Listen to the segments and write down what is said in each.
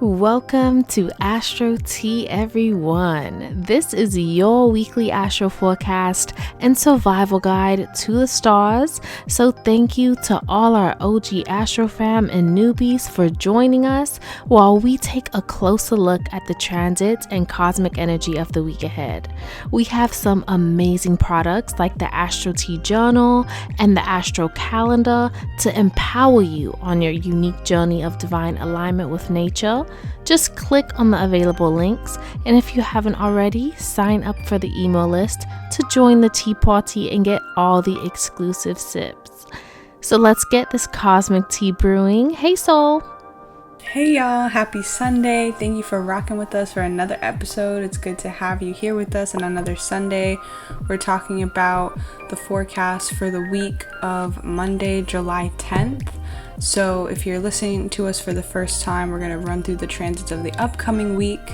Welcome to AstroTea, everyone. This is your weekly astro forecast and survival guide to the stars. So thank you to all our OG Astro fam and newbies for joining us while we take a closer look at the transits and cosmic energy of the week ahead. We have some amazing products like the AstroTea journal and the Astro calendar to empower you on your unique journey of divine alignment with nature. Just click on the available links, and if you haven't already, sign up for the email list to join the tea party and get all the exclusive sips. So let's get this cosmic tea brewing. Hey soul! Hey y'all, happy Sunday. Thank you for rocking with us for another episode. It's good to have you here with us on another Sunday. We're talking about the forecast for the week of Monday, July 10th. So if you're listening to us for the first time, we're going to run through the transits of the upcoming week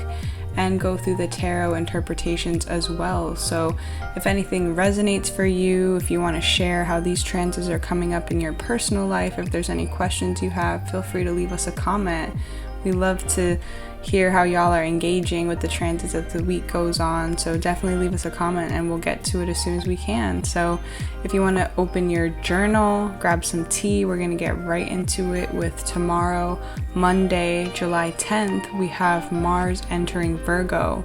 and go through the tarot interpretations as well. So if anything resonates for you, if you want to share how these transits are coming up in your personal life, if there's any questions you have, feel free to leave us a comment. We love to hear how y'all are engaging with the transits as the week goes on. So definitely leave us a comment and we'll get to it as soon as we can. So if you want to open your journal, grab some tea, we're going to get right into it with tomorrow, Monday, July 10th, we have Mars entering Virgo.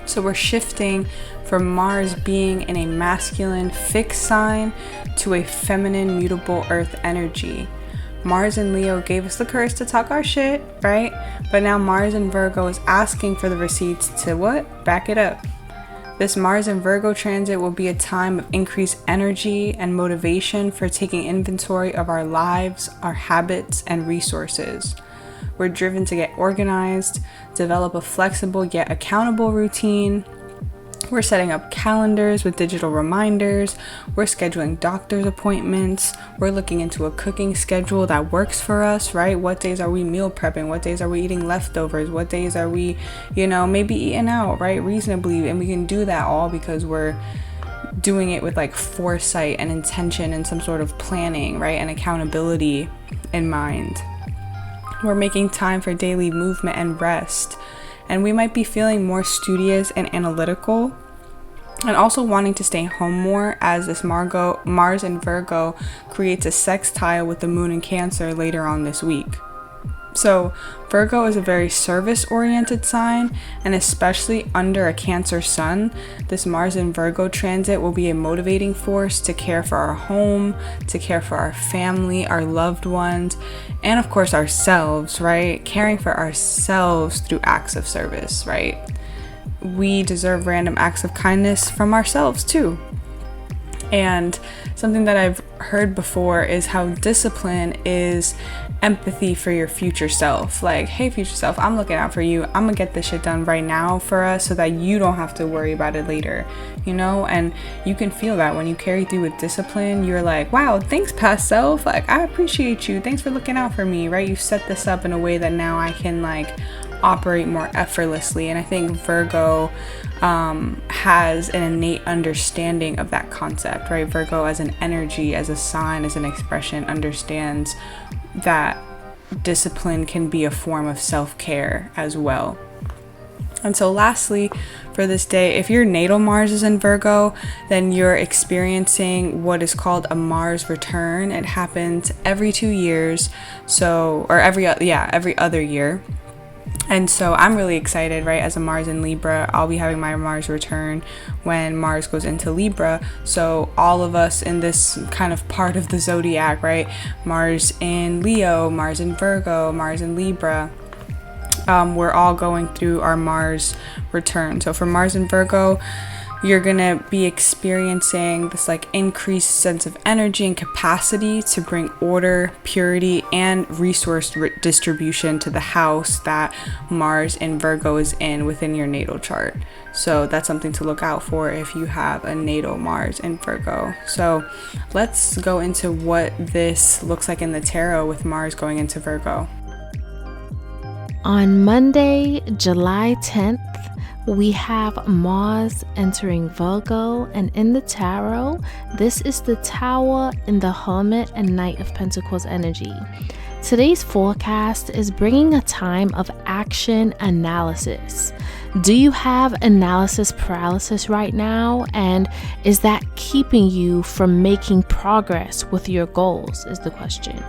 So we're shifting from Mars being in a masculine fixed sign to a feminine mutable earth energy. Mars and Leo gave us the courage to talk our shit, right? But now Mars and Virgo is asking for the receipts to what? Back it up. This Mars and Virgo transit will be a time of increased energy and motivation for taking inventory of our lives, our habits, and resources. We're driven to get organized, develop a flexible yet accountable routine. We're setting up calendars with digital reminders. We're scheduling doctor's appointments. We're looking into a cooking schedule that works for us, right? What days are we meal prepping? What days are we eating leftovers? What days are we, maybe eating out, right? Reasonably. And we can do that all because we're doing it with like foresight and intention and some sort of planning, right? And accountability in mind. We're making time for daily movement and rest. And we might be feeling more studious and analytical and also wanting to stay home more as this Mars and Virgo creates a sextile with the moon in Cancer later on this week. So Virgo is a very service-oriented sign, and especially under a Cancer sun, this Mars and Virgo transit will be a motivating force to care for our home, to care for our family, our loved ones, and of course ourselves, right? Caring for ourselves through acts of service, right? We deserve random acts of kindness from ourselves too. And something that I've heard before is how discipline is empathy for your future self. Like, hey, future self, I'm looking out for you. I'm gonna get this shit done right now for us so that you don't have to worry about it later, And you can feel that when you carry through with discipline. You're like, wow, thanks, past self. Like, I appreciate you. Thanks for looking out for me, right? You set this up in a way that now I can operate more effortlessly. And I think Virgo has an innate understanding of that concept, right? Virgo as an energy, as a sign, as an expression, understands that discipline can be a form of self-care as well. And so lastly, for this day, if your natal Mars is in Virgo, then you're experiencing what is called a Mars return. It happens every 2 years, every other year. And so I'm really excited, right? As a Mars in Libra, I'll be having my Mars return when Mars goes into Libra. So all of us in this kind of part of the zodiac, right? Mars in Leo, Mars in Virgo, Mars in Libra. We're all going through our Mars return. So for Mars in Virgo, you're gonna be experiencing this increased sense of energy and capacity to bring order, purity, and resource distribution to the house that Mars in Virgo is in within your natal chart. So that's something to look out for if you have a natal Mars in Virgo. So let's go into what this looks like in the tarot with Mars going into Virgo. On Monday, July 10th, we have Mars entering Virgo, and in the tarot, this is the Tower in the Hermit and Knight of Pentacles energy. Today's forecast is bringing a time of action analysis. Do you have analysis paralysis right now? And is that keeping you from making progress with your goals, is the question.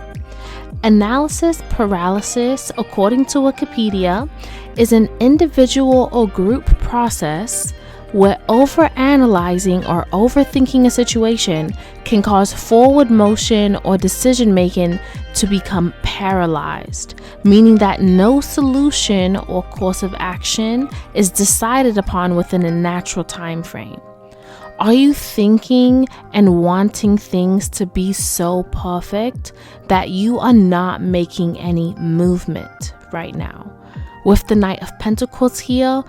Analysis paralysis, according to Wikipedia, is an individual or group process where overanalyzing or overthinking a situation can cause forward motion or decision making to become paralyzed, meaning that no solution or course of action is decided upon within a natural time frame. Are you thinking and wanting things to be so perfect that you are not making any movement right now? With the Knight of Pentacles here,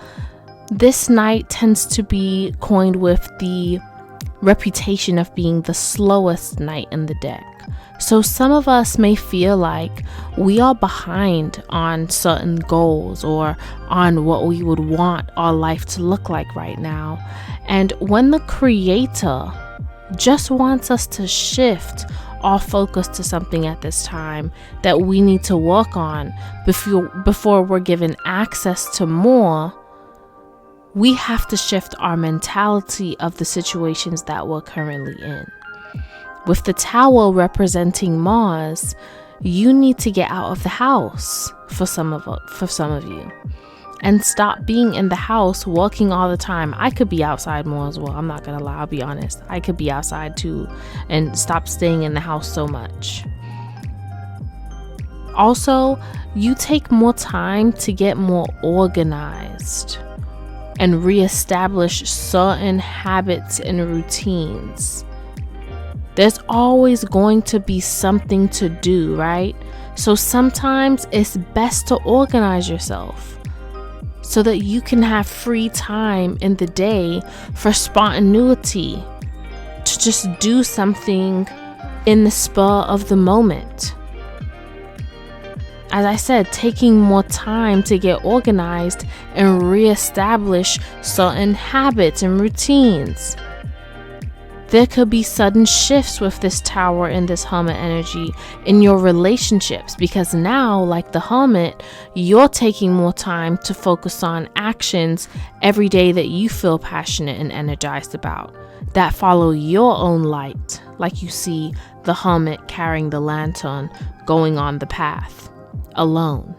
this night tends to be coined with the reputation of being the slowest knight in the deck. So some of us may feel like we are behind on certain goals or on what we would want our life to look like right now. And when the Creator just wants us to shift our focus to something at this time that we need to work on before we're given access to more, we have to shift our mentality of the situations that we're currently in. With the Tower representing Mars, you need to get out of the house for some of you. And stop being in the house working all the time. I could be outside more as well. I'm not gonna lie, I'll be honest. I could be outside too, and stop staying in the house so much. Also, you take more time to get more organized and reestablish certain habits and routines. There's always going to be something to do, right? So sometimes it's best to organize yourself so that you can have free time in the day for spontaneity, to just do something in the spur of the moment. As I said, taking more time to get organized and reestablish certain habits and routines. There could be sudden shifts with this Tower and this Hermit energy in your relationships, because now, like the Hermit, you're taking more time to focus on actions every day that you feel passionate and energized about, that follow your own light, like you see the Hermit carrying the lantern going on the path alone.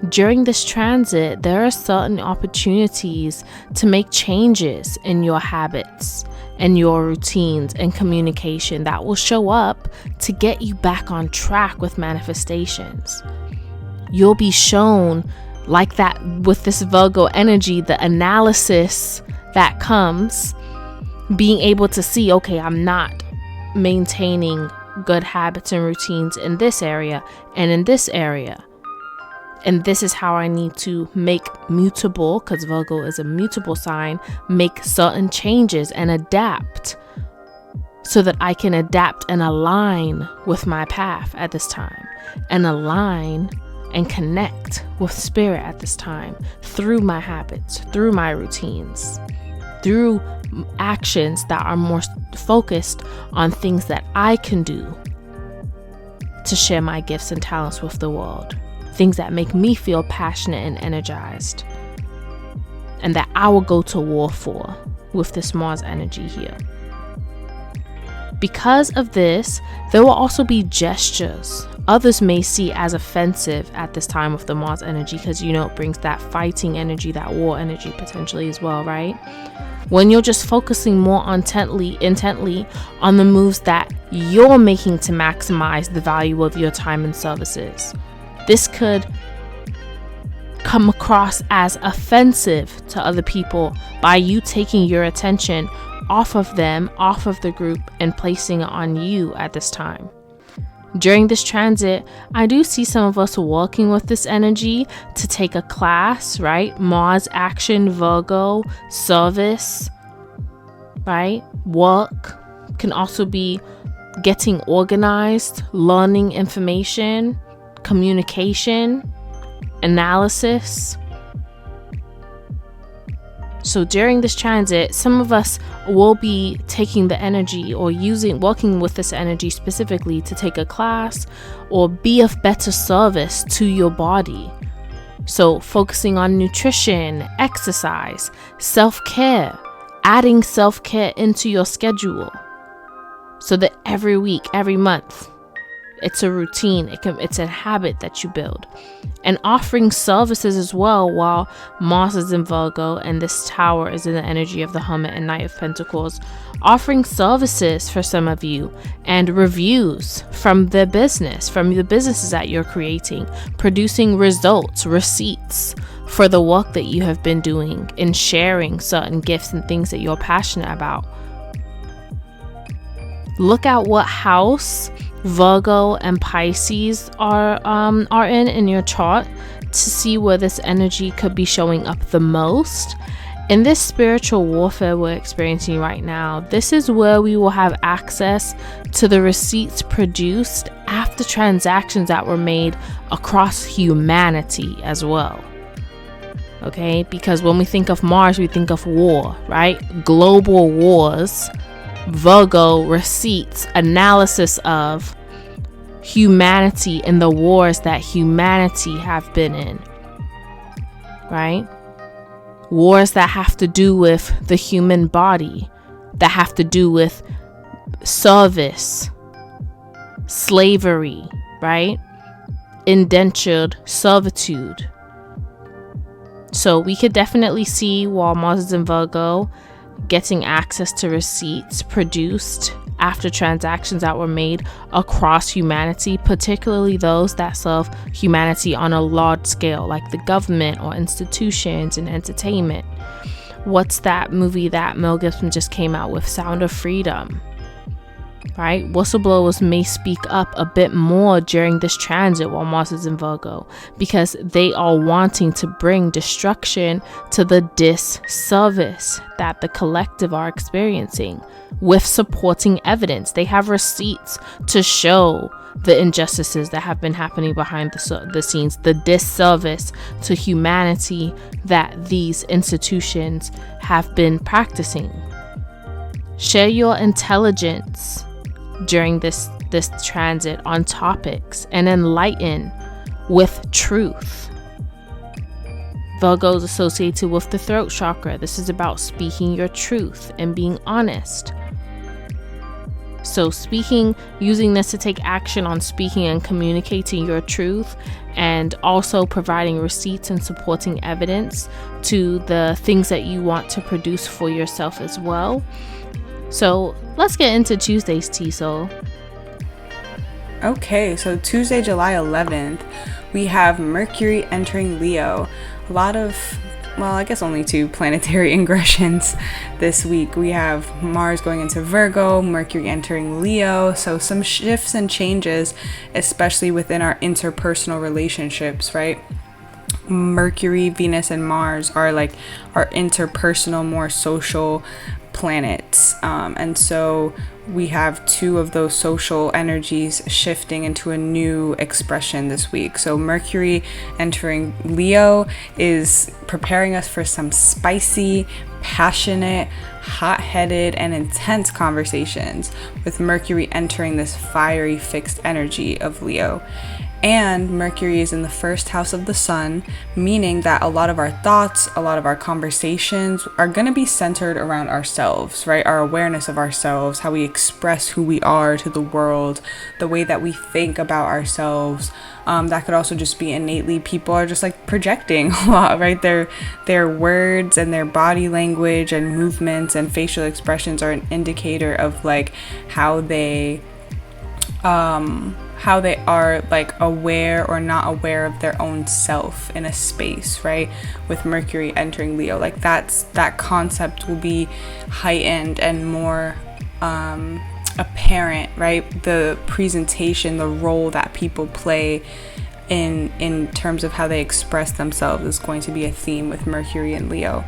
During this transit, there are certain opportunities to make changes in your habits and your routines and communication that will show up to get you back on track with manifestations. You'll be shown, like that with this Virgo energy, the analysis that comes, being able to see, okay, I'm not maintaining good habits and routines in this area and in this area. And this is how I need to make mutable, because Virgo is a mutable sign, make certain changes and adapt so that I can adapt and align with my path at this time, and align and connect with spirit at this time through my habits, through my routines, through actions that are more focused on things that I can do to share my gifts and talents with the world. Things that make me feel passionate and energized, and that I will go to war for with this Mars energy here. Because of this, there will also be gestures others may see as offensive at this time with the Mars energy, because it brings that fighting energy, that war energy potentially as well, right? When you're just focusing more intently on the moves that you're making to maximize the value of your time and services. This could come across as offensive to other people by you taking your attention off of them, off of the group, and placing it on you at this time. During this transit, I do see some of us working with this energy to take a class, right? Mars action, Virgo, service, right? Work can also be getting organized, learning information, communication, analysis. So during this transit, some of us will be taking the energy or working with this energy specifically to take a class or be of better service to your body. So focusing on nutrition, exercise, self-care, adding self-care into your schedule so that every week, every month, it's a routine. It's a habit that you build. And offering services as well while Mars is in Virgo and this tower is in the energy of the Hermit and Knight of Pentacles. Offering services for some of you and reviews from the businesses that you're creating. Producing results, receipts for the work that you have been doing and sharing certain gifts and things that you're passionate about. Look at what house Virgo and Pisces are in your chart to see where this energy could be showing up the most. In this spiritual warfare we're experiencing right now, this is where we will have access to the receipts produced after transactions that were made across humanity as well. Okay, because when we think of Mars, we think of war, right? Global wars. Virgo, receipts, analysis of humanity and the wars that humanity have been in, right? Wars that have to do with the human body, that have to do with service, slavery, right? Indentured servitude. So we could definitely see, while Mars is in Virgo, getting access to receipts produced after transactions that were made across humanity, particularly those that serve humanity on a large scale, like the government or institutions and entertainment. What's that movie that Mel Gibson just came out with, Sound of Freedom? Right? Whistleblowers may speak up a bit more during this transit while Mars is in Virgo, because they are wanting to bring destruction to the disservice that the collective are experiencing with supporting evidence. They have receipts to show the injustices that have been happening behind the scenes, the disservice to humanity that these institutions have been practicing. Share your intelligence during this transit on topics and enlighten with truth. Virgo is associated with the throat chakra. This is about speaking your truth and being honest. So using this to take action on speaking and communicating your truth, and also providing receipts and supporting evidence to the things that you want to produce for yourself as well. So let's get into Tuesday's tea, soul. Okay, so Tuesday, July 11th, we have Mercury entering Leo. A lot of, I guess only 2 planetary ingressions this week. We have Mars going into Virgo, Mercury entering Leo. So some shifts and changes, especially within our interpersonal relationships, right? Mercury, Venus, and Mars are like our interpersonal, more social planets, and so we have 2 of those social energies shifting into a new expression this week. So Mercury entering Leo is preparing us for some spicy, passionate, hot-headed, and intense conversations, with Mercury entering this fiery fixed energy of Leo. And Mercury is in the first house of the sun, meaning that a lot of our thoughts, a lot of our conversations are going to be centered around ourselves, right? Our awareness of ourselves, how we express who we are to the world, the way that we think about ourselves. That could also just be innately, people are just like projecting a lot, right? Their words and their body language and movements and facial expressions are an indicator of like how they are like aware or not aware of their own self in a space, right? With Mercury entering Leo, like that concept will be heightened and more apparent, right? The presentation, the role that people play in terms of how they express themselves is going to be a theme with Mercury and Leo.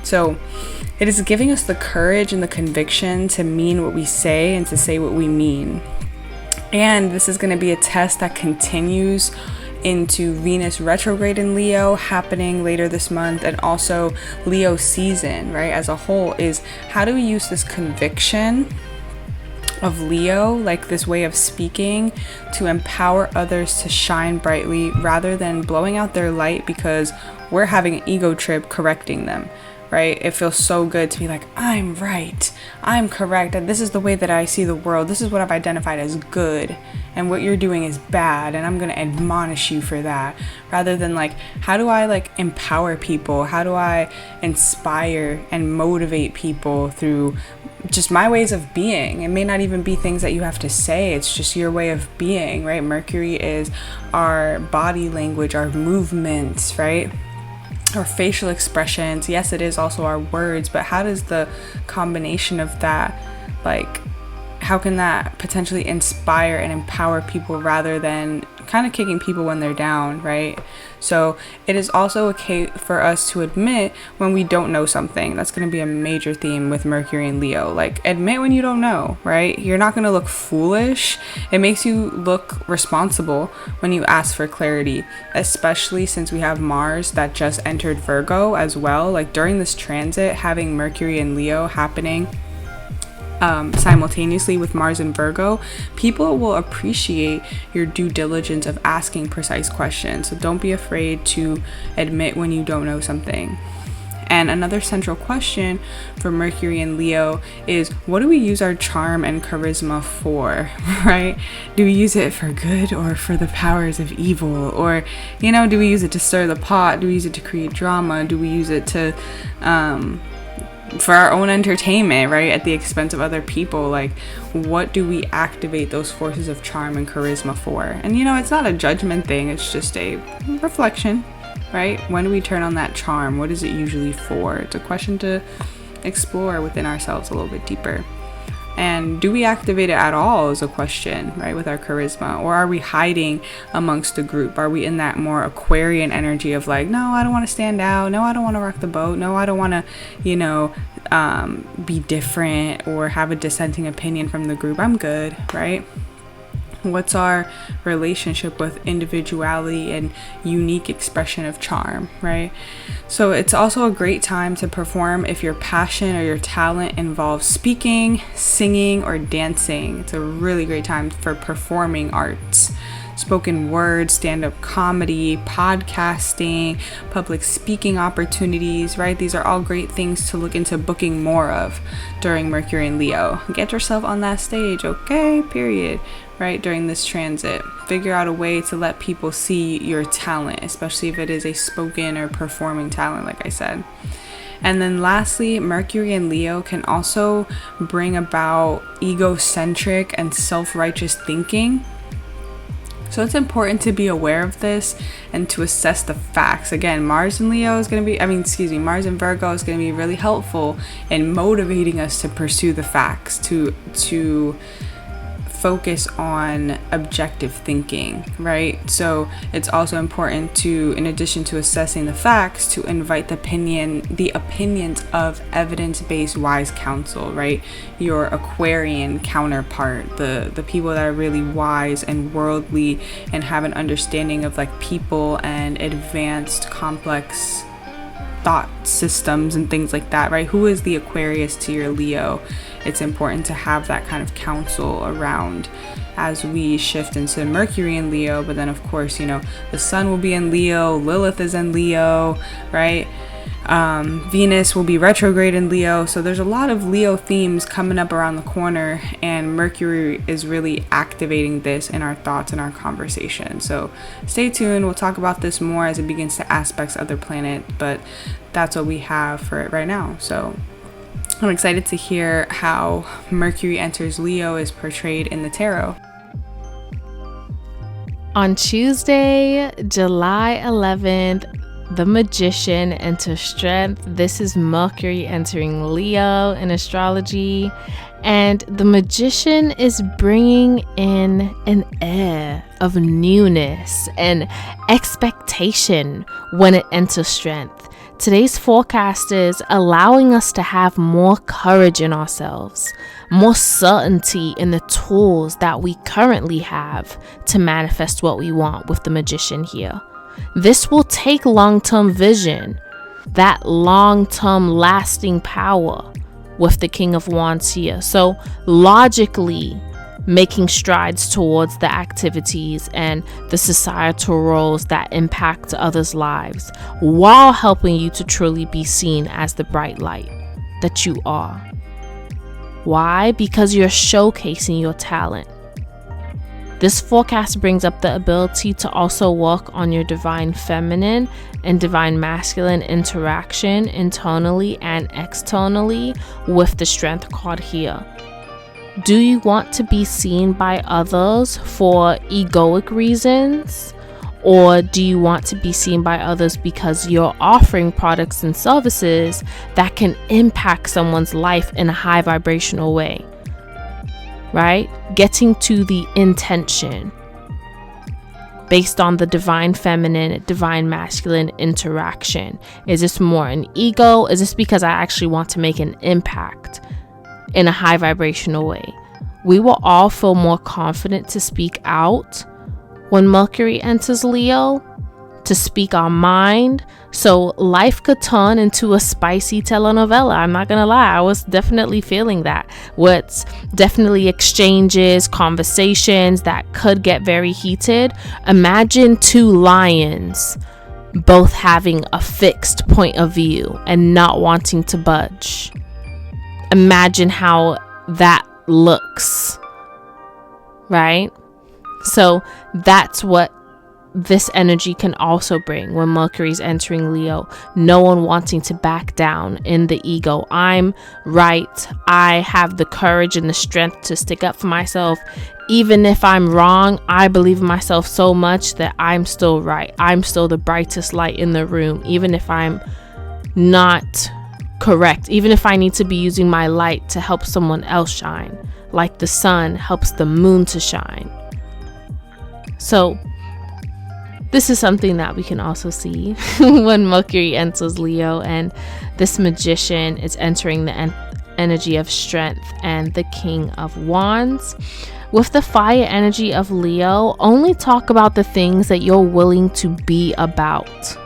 So it is giving us the courage and the conviction to mean what we say and to say what we mean. And this is going to be a test that continues into Venus retrograde in Leo happening later this month, and also Leo season, right, as a whole, is how do we use this conviction of Leo, like this way of speaking, to empower others to shine brightly rather than blowing out their light because we're having an ego trip correcting them, right? It feels so good to be like, I'm right, I'm correct, and this is the way that I see the world, this is what I've identified as good, and what you're doing is bad, and I'm gonna admonish you for that, rather than like, how do I like empower people, how do I inspire and motivate people through just my ways of being. It may not even be things that you have to say, it's just your way of being, right? Mercury is our body language, our movements, right? Our facial expressions. Yes, it is also our words, but how does the combination of that, like, how can that potentially inspire and empower people rather than kind of kicking people when they're down, right? So it is also okay for us to admit when we don't know something. That's going to be a major theme with Mercury and Leo. Like, admit when you don't know, right? You're not going to look foolish. It makes you look responsible when you ask for clarity, especially since we have Mars that just entered Virgo as well. Like, during this transit, having Mercury and Leo happening simultaneously with Mars and Virgo, people will appreciate your due diligence of asking precise questions. So don't be afraid to admit when you don't know something. And another central question for Mercury and Leo is, what do we use our charm and charisma for, right? Do we use it for good or for the powers of evil? Or, you know, do we use it to stir the pot? Do we use it to create drama? Do we use it to for our own entertainment, right, at the expense of other people? Like, what do we activate those forces of charm and charisma for? And, you know, it's not a judgment thing, it's just a reflection, right? When do we turn on that charm? What is it usually for? It's a question to explore within ourselves a little bit deeper. And do we activate it at all is a question, right, with our charisma? Or are we hiding amongst the group? Are we in that more Aquarian energy of like, no, I don't want to stand out. No, I don't want to rock the boat. No, I don't want to, you know, be different or have a dissenting opinion from the group. I'm good, right? What's our relationship with individuality and unique expression of charm, right? So it's also a great time to perform if your passion or your talent involves speaking, singing, or dancing. It's a really great time for performing arts. Spoken word, stand-up comedy, podcasting, public speaking opportunities, right? These are all great things to look into booking more of during Mercury and Leo. Get yourself on that stage, okay? Period. Right, during this transit. Figure out a way to let people see your talent, especially if it is a spoken or performing talent, like I said. And then lastly, Mercury and Leo can also bring about egocentric and self-righteous thinking. So it's important to be aware of this and to assess the facts. Again, Mars and Virgo is going to be really helpful in motivating us to pursue the facts, to focus on objective thinking, right? So it's also important to, in addition to assessing the facts, to invite the opinions of evidence-based wise counsel, right? Your Aquarian counterpart, the people that are really wise and worldly and have an understanding of like people and advanced complex thought systems and things like that, right? Who is the Aquarius to your Leo? It's important to have that kind of counsel around as we shift into Mercury in Leo. But then, of course, you know, the sun will be in Leo, Lilith is in Leo, right? Venus will be retrograde in Leo. So there's a lot of Leo themes coming up around the corner, and Mercury is really activating this in our thoughts and our conversation. So stay tuned. We'll talk about this more as it begins to aspects other planets, but that's what we have for it right now. So I'm excited to hear how Mercury enters Leo is portrayed in the tarot. On Tuesday, July 11th, the Magician enters strength. This is Mercury entering Leo in astrology. And the Magician is bringing in an air of newness and expectation when it enters strength. Today's forecast is allowing us to have more courage in ourselves, more certainty in the tools that we currently have to manifest what we want with the Magician here. This will take long-term vision, that long-term lasting power with the King of Wands here. So logically making strides towards the activities and the societal roles that impact others' lives, while helping you to truly be seen as the bright light that you are. Why? Because you're showcasing your talent. This forecast brings up the ability to also work on your divine feminine and divine masculine interaction internally and externally with the Strength card here. Do you want to be seen by others for egoic reasons? Or do you want to be seen by others because you're offering products and services that can impact someone's life in a high vibrational way? Right? Getting to the intention based on the divine feminine, divine masculine interaction. Is this more an ego? Is this because I actually want to make an impact in a high vibrational way? We will all feel more confident to speak out when Mercury enters Leo, to speak our mind. So life could turn into a spicy telenovela. I'm not gonna lie, I was definitely feeling that. What's definitely exchanges, conversations that could get very heated. Imagine two lions both having a fixed point of view and not wanting to budge. Imagine how that looks, right? So that's what this energy can also bring when Mercury's entering Leo. No one wanting to back down in the ego. I'm right. I have the courage and the strength to stick up for myself. Even if I'm wrong, I believe in myself so much that I'm still right. I'm still the brightest light in the room, even if I'm not correct. Even if I need to be using my light to help someone else shine, like the sun helps the moon to shine. So this is something that we can also see when Mercury enters Leo, and this Magician is entering the energy of Strength and the King of Wands. With the fire energy of Leo, only talk about the things that you're willing to be about.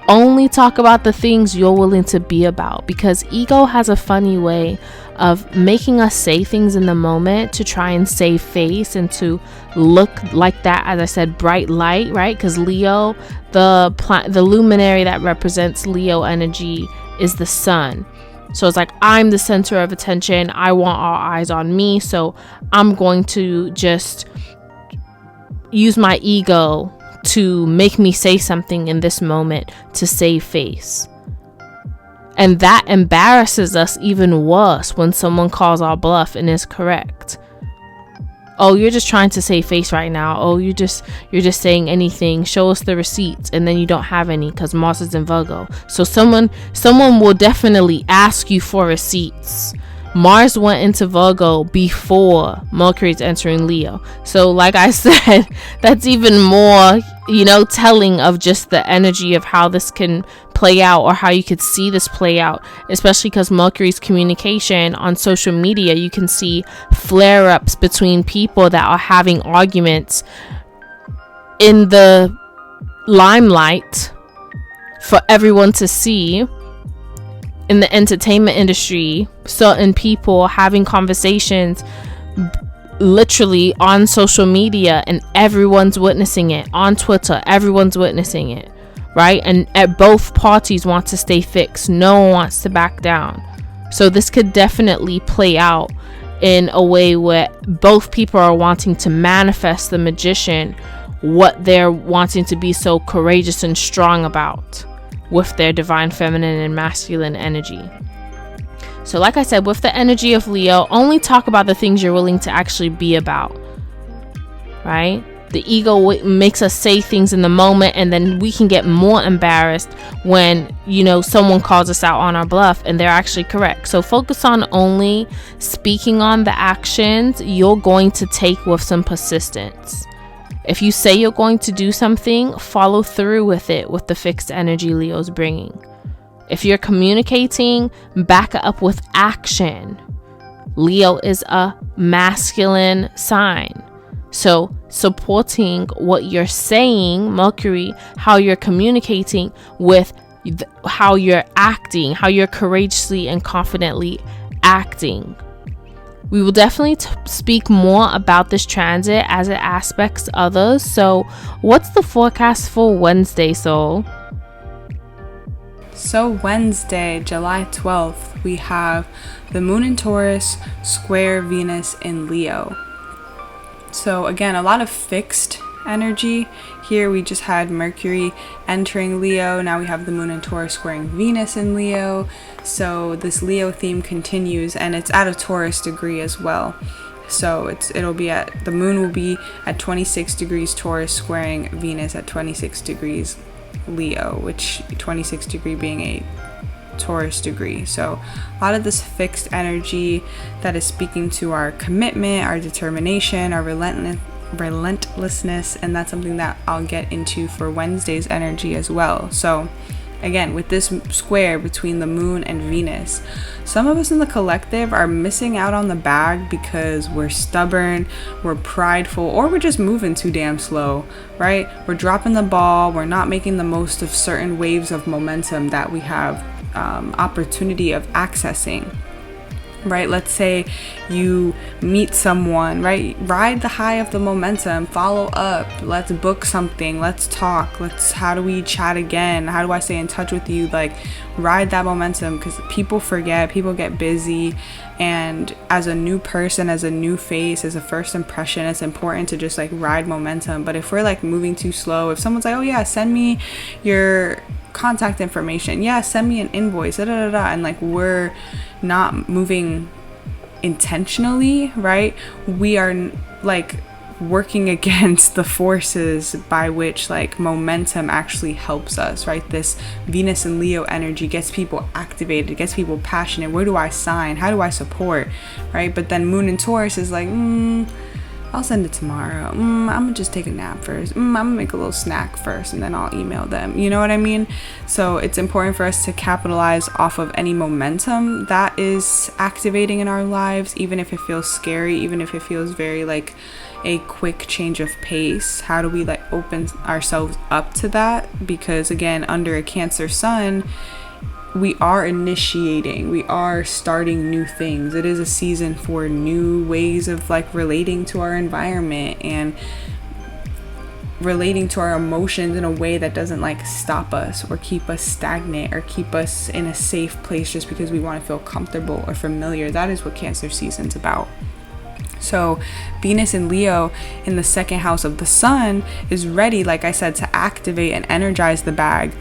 Only talk about the things you're willing to be about, because ego has a funny way of making us say things in the moment to try and save face and to look like that, as I said, bright light, right? Because Leo, the luminary that represents Leo energy is the sun. So it's like, I'm the center of attention. I want all eyes on me. So I'm going to just use my ego to make me say something in this moment to save face. And that embarrasses us even worse when someone calls our bluff and is correct. Oh, you're just trying to save face right now. Oh, you're just saying anything. Show us the receipts. And then you don't have any because Mars is in Virgo. So someone will definitely ask you for receipts. Mars went into Virgo before Mercury's entering Leo. So like I said, that's even more, telling of just the energy of how this can play out, or how you could see this play out, especially because Mercury's communication on social media, you can see flare-ups between people that are having arguments in the limelight for everyone to see. In the entertainment industry, certain people having conversations literally on social media, and everyone's witnessing it. On Twitter, everyone's witnessing it, right? And at both parties want to stay fixed. No one wants to back down. So this could definitely play out in a way where both people are wanting to manifest the Magician, what they're wanting to be so courageous and strong about with their divine feminine and masculine energy. So like I said, with the energy of Leo, only talk about the things you're willing to actually be about, right? The ego makes us say things in the moment, and then we can get more embarrassed when, someone calls us out on our bluff and they're actually correct. So focus on only speaking on the actions you're going to take with some persistence. If you say you're going to do something, follow through with it with the fixed energy Leo's bringing, If you're communicating, back it up with action. Leo is a masculine sign. So supporting what you're saying, Mercury, how you're communicating with how you're acting, how you're courageously and confidently acting. We will definitely speak more about this transit as it aspects others. So what's the forecast for Wednesday, Soul? So Wednesday, July 12th, we have the moon in Taurus square Venus in Leo. So again, a lot of fixed energy. Here we just had Mercury entering Leo. Now we have the moon in Taurus squaring Venus in Leo. So this Leo theme continues, and it's at a Taurus degree as well. So the moon will be at 26 degrees Taurus squaring Venus at 26 degrees Leo, which 26 degree being a Taurus degree. So a lot of this fixed energy that is speaking to our commitment, our determination, our relentlessness, and that's something that I'll get into for Wednesday's energy as well. So again, with this square between the moon and Venus, some of us in the collective are missing out on the bag because we're stubborn, we're prideful, or we're just moving too damn slow, right? We're dropping the ball, we're not making the most of certain waves of momentum that we have opportunity of accessing. Right? Let's say you meet someone, right? Ride the high of the momentum, follow up, let's book something, let's talk, how do we chat again? How do I stay in touch with you? Like, ride that momentum, because people forget, people get busy, and as a new person, as a new face, as a first impression, it's important to just like ride momentum. But if we're like moving too slow, if someone's like, oh yeah, send me your contact information, yeah, send me an invoice, and like we're not moving intentionally, right? We are like working against the forces by which like momentum actually helps us, right? This Venus and Leo energy gets people activated, gets people passionate. Where do I sign? How do I support, right? But then moon and Taurus is like, I'll send it tomorrow. I'm gonna just take a nap first. I'm gonna make a little snack first, and then I'll email them. You know what I mean? So it's important for us to capitalize off of any momentum that is activating in our lives, even if it feels scary, even if it feels very like a quick change of pace. How do we like open ourselves up to that? Because again, under a Cancer sun, we are initiating, we are starting new things. It is a season for new ways of like relating to our environment and relating to our emotions in a way that doesn't like stop us or keep us stagnant or keep us in a safe place just because we want to feel comfortable or familiar. That is what Cancer season's about. So Venus and Leo in the second house of the sun is ready, like I said, to activate and energize the bag.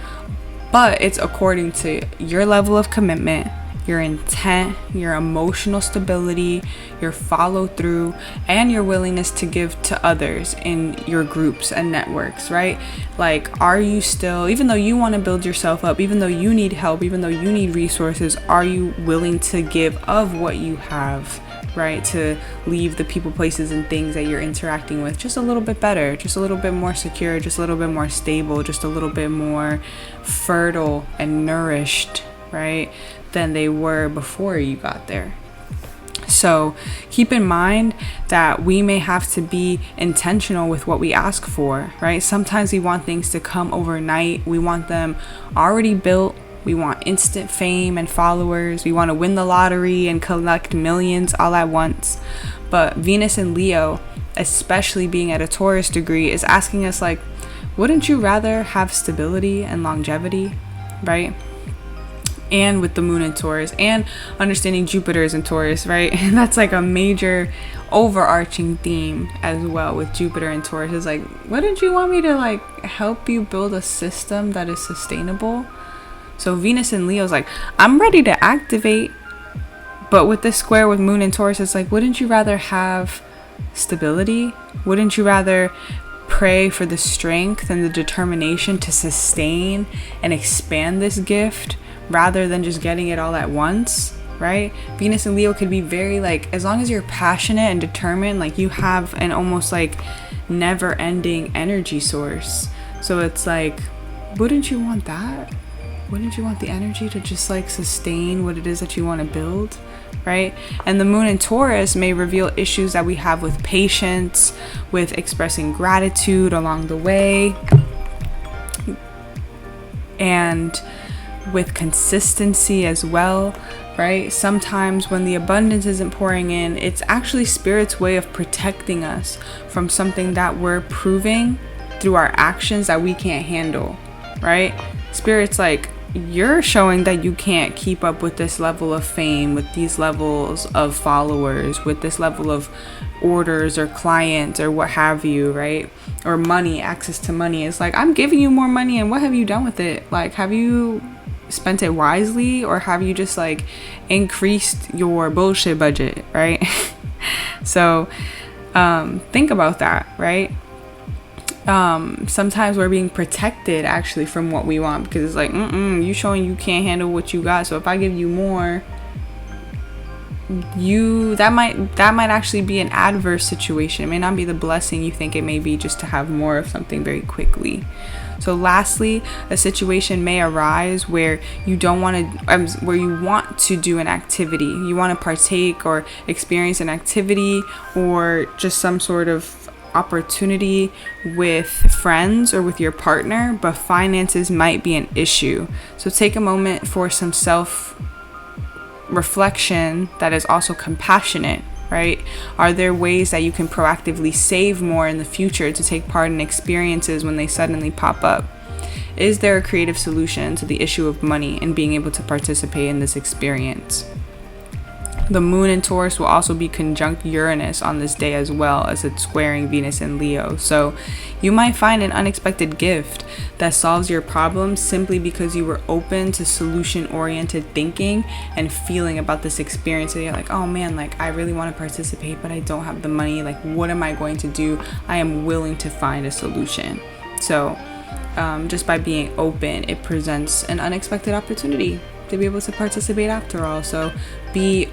But it's according to your level of commitment, your intent, your emotional stability, your follow through, and your willingness to give to others in your groups and networks, right? Like, are you still, even though you want to build yourself up, even though you need help, even though you need resources, are you willing to give of what you have, right? To leave the people, places, and things that you're interacting with just a little bit better, just a little bit more secure, just a little bit more stable, just a little bit more fertile and nourished, right, than they were before you got there. So keep in mind that we may have to be intentional with what we ask for, right? Sometimes we want things to come overnight. We want them already built. We want instant fame and followers. We want to win the lottery and collect millions all at once. But Venus and Leo, especially being at a Taurus degree, is asking us like, wouldn't you rather have stability and longevity, right? And with the moon in Taurus and understanding Jupiter is in Taurus, right? And that's like a major overarching theme as well with Jupiter and Taurus. Is like, wouldn't you want me to like help you build a system that is sustainable? So Venus and Leo is like, I'm ready to activate. But with this square with moon and Taurus, it's like, wouldn't you rather have stability? Wouldn't you rather pray for the strength and the determination to sustain and expand this gift rather than just getting it all at once, right? Venus and Leo could be very like, as long as you're passionate and determined, like you have an almost like never ending energy source. So it's like, wouldn't you want that? wouldn't you want the energy to just like sustain what it is that you want to build, right? And the moon in Taurus may reveal issues that we have with patience, with expressing gratitude along the way, and with consistency as well, right? Sometimes when the abundance isn't pouring in, it's actually Spirit's way of protecting us from something that we're proving through our actions that we can't handle, right? Spirit's like, you're showing that you can't keep up with this level of fame, with these levels of followers, with this level of orders or clients or what have you, right? Or money, access to money. It's like, I'm giving you more money, and what have you done with it? Like, have you spent it wisely, or have you just like increased your bullshit budget, right? So think about that, right? Sometimes we're being protected actually from what we want, because it's like, you showing you can't handle what you got, so if I give you more, that might actually be an adverse situation. It may not be the blessing you think it may be, just to have more of something very quickly. So lastly, a situation may arise where you want to do an activity, you want to partake or experience an activity or just some sort of opportunity with friends or with your partner, but finances might be an issue. So take a moment for some self-reflection that is also compassionate, right? Are there ways that you can proactively save more in the future to take part in experiences when they suddenly pop up? Is there a creative solution to the issue of money and being able to participate in this experience? The moon in Taurus will also be conjunct Uranus on this day, as well as it's squaring Venus in Leo. So you might find an unexpected gift that solves your problems simply because you were open to solution-oriented thinking and feeling about this experience. So you're like, oh man, like I really want to participate, but I don't have the money. Like, what am I going to do? I am willing to find a solution. So just by being open, it presents an unexpected opportunity to be able to participate after all. So be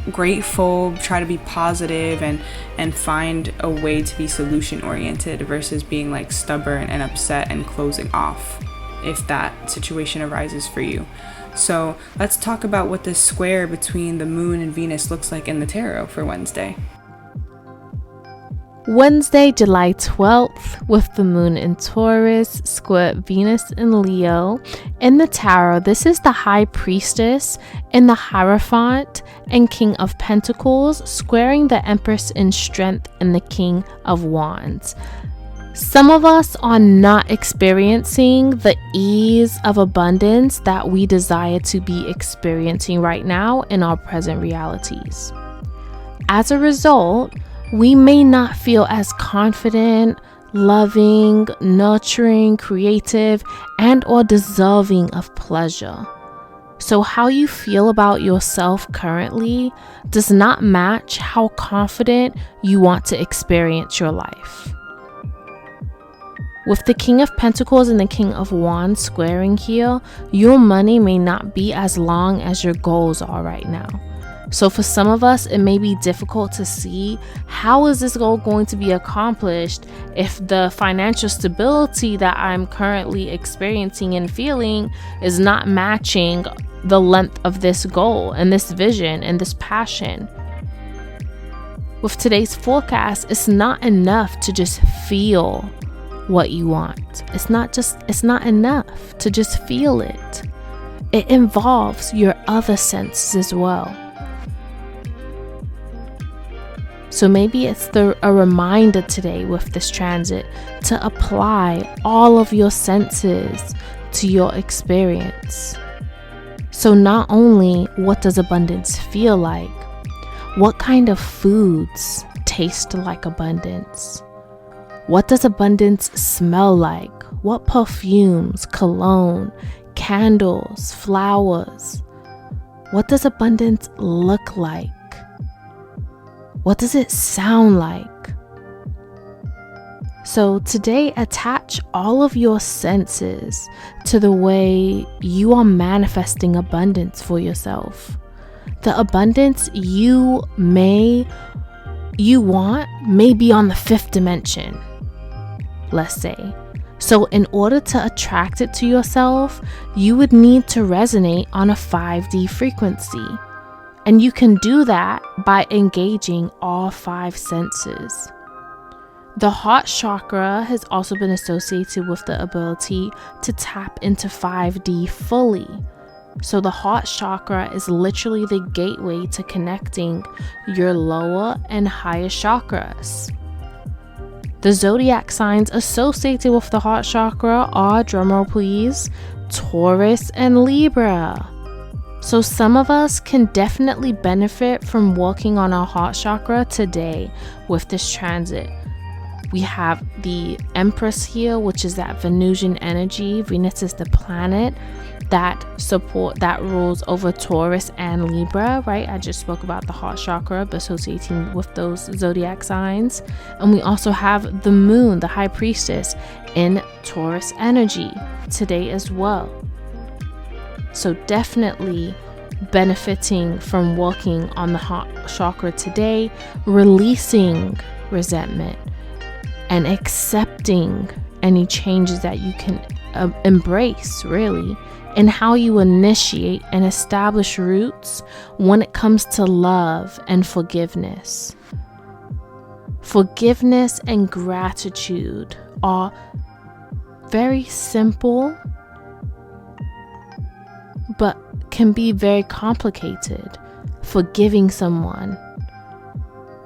grateful, try to be positive, and find a way to be solution oriented versus being like stubborn and upset and closing off if that situation arises for you. So let's talk about what this square between the moon and Venus looks like in the tarot for Wednesday. Wednesday, July 12th, with the moon in Taurus, square Venus in Leo. In the tarot, this is the High Priestess and the Hierophant and King of Pentacles, squaring the Empress in Strength and the King of Wands. Some of us are not experiencing the ease of abundance that we desire to be experiencing right now in our present realities. As a result, we may not feel as confident, loving, nurturing, creative, and or deserving of pleasure. So how you feel about yourself currently does not match how confident you want to experience your life. With the King of Pentacles and the King of Wands squaring here, your money may not be as long as your goals are right now. So for some of us, it may be difficult to see how is this goal going to be accomplished if the financial stability that I'm currently experiencing and feeling is not matching the length of this goal and this vision and this passion. With today's forecast, it's not enough to just feel what you want. It's not enough to just feel it. It involves your other senses as well. So maybe it's a reminder today with this transit to apply all of your senses to your experience. So not only what does abundance feel like, what kind of foods taste like abundance? What does abundance smell like? What perfumes, cologne, candles, flowers? What does abundance look like? What does it sound like? So today, attach all of your senses to the way you are manifesting abundance for yourself. The abundance you want may be on the 5th dimension, let's say. So in order to attract it to yourself, you would need to resonate on a 5D frequency. And you can do that by engaging all 5 senses. The heart chakra has also been associated with the ability to tap into 5D fully. So the heart chakra is literally the gateway to connecting your lower and higher chakras. The zodiac signs associated with the heart chakra are, drumroll please, Taurus and Libra. So some of us can definitely benefit from working on our heart chakra today with this transit. We have the Empress here, which is that Venusian energy. Venus is the planet that rules over Taurus and Libra, right? I just spoke about the heart chakra associating with those zodiac signs. And we also have the moon, the high priestess, in Taurus energy today as well. So definitely benefiting from working on the heart chakra today, releasing resentment and accepting any changes that you can embrace, really, and how you initiate and establish roots when it comes to love and forgiveness. Forgiveness and gratitude are very simple, but can be very complicated. Forgiving someone,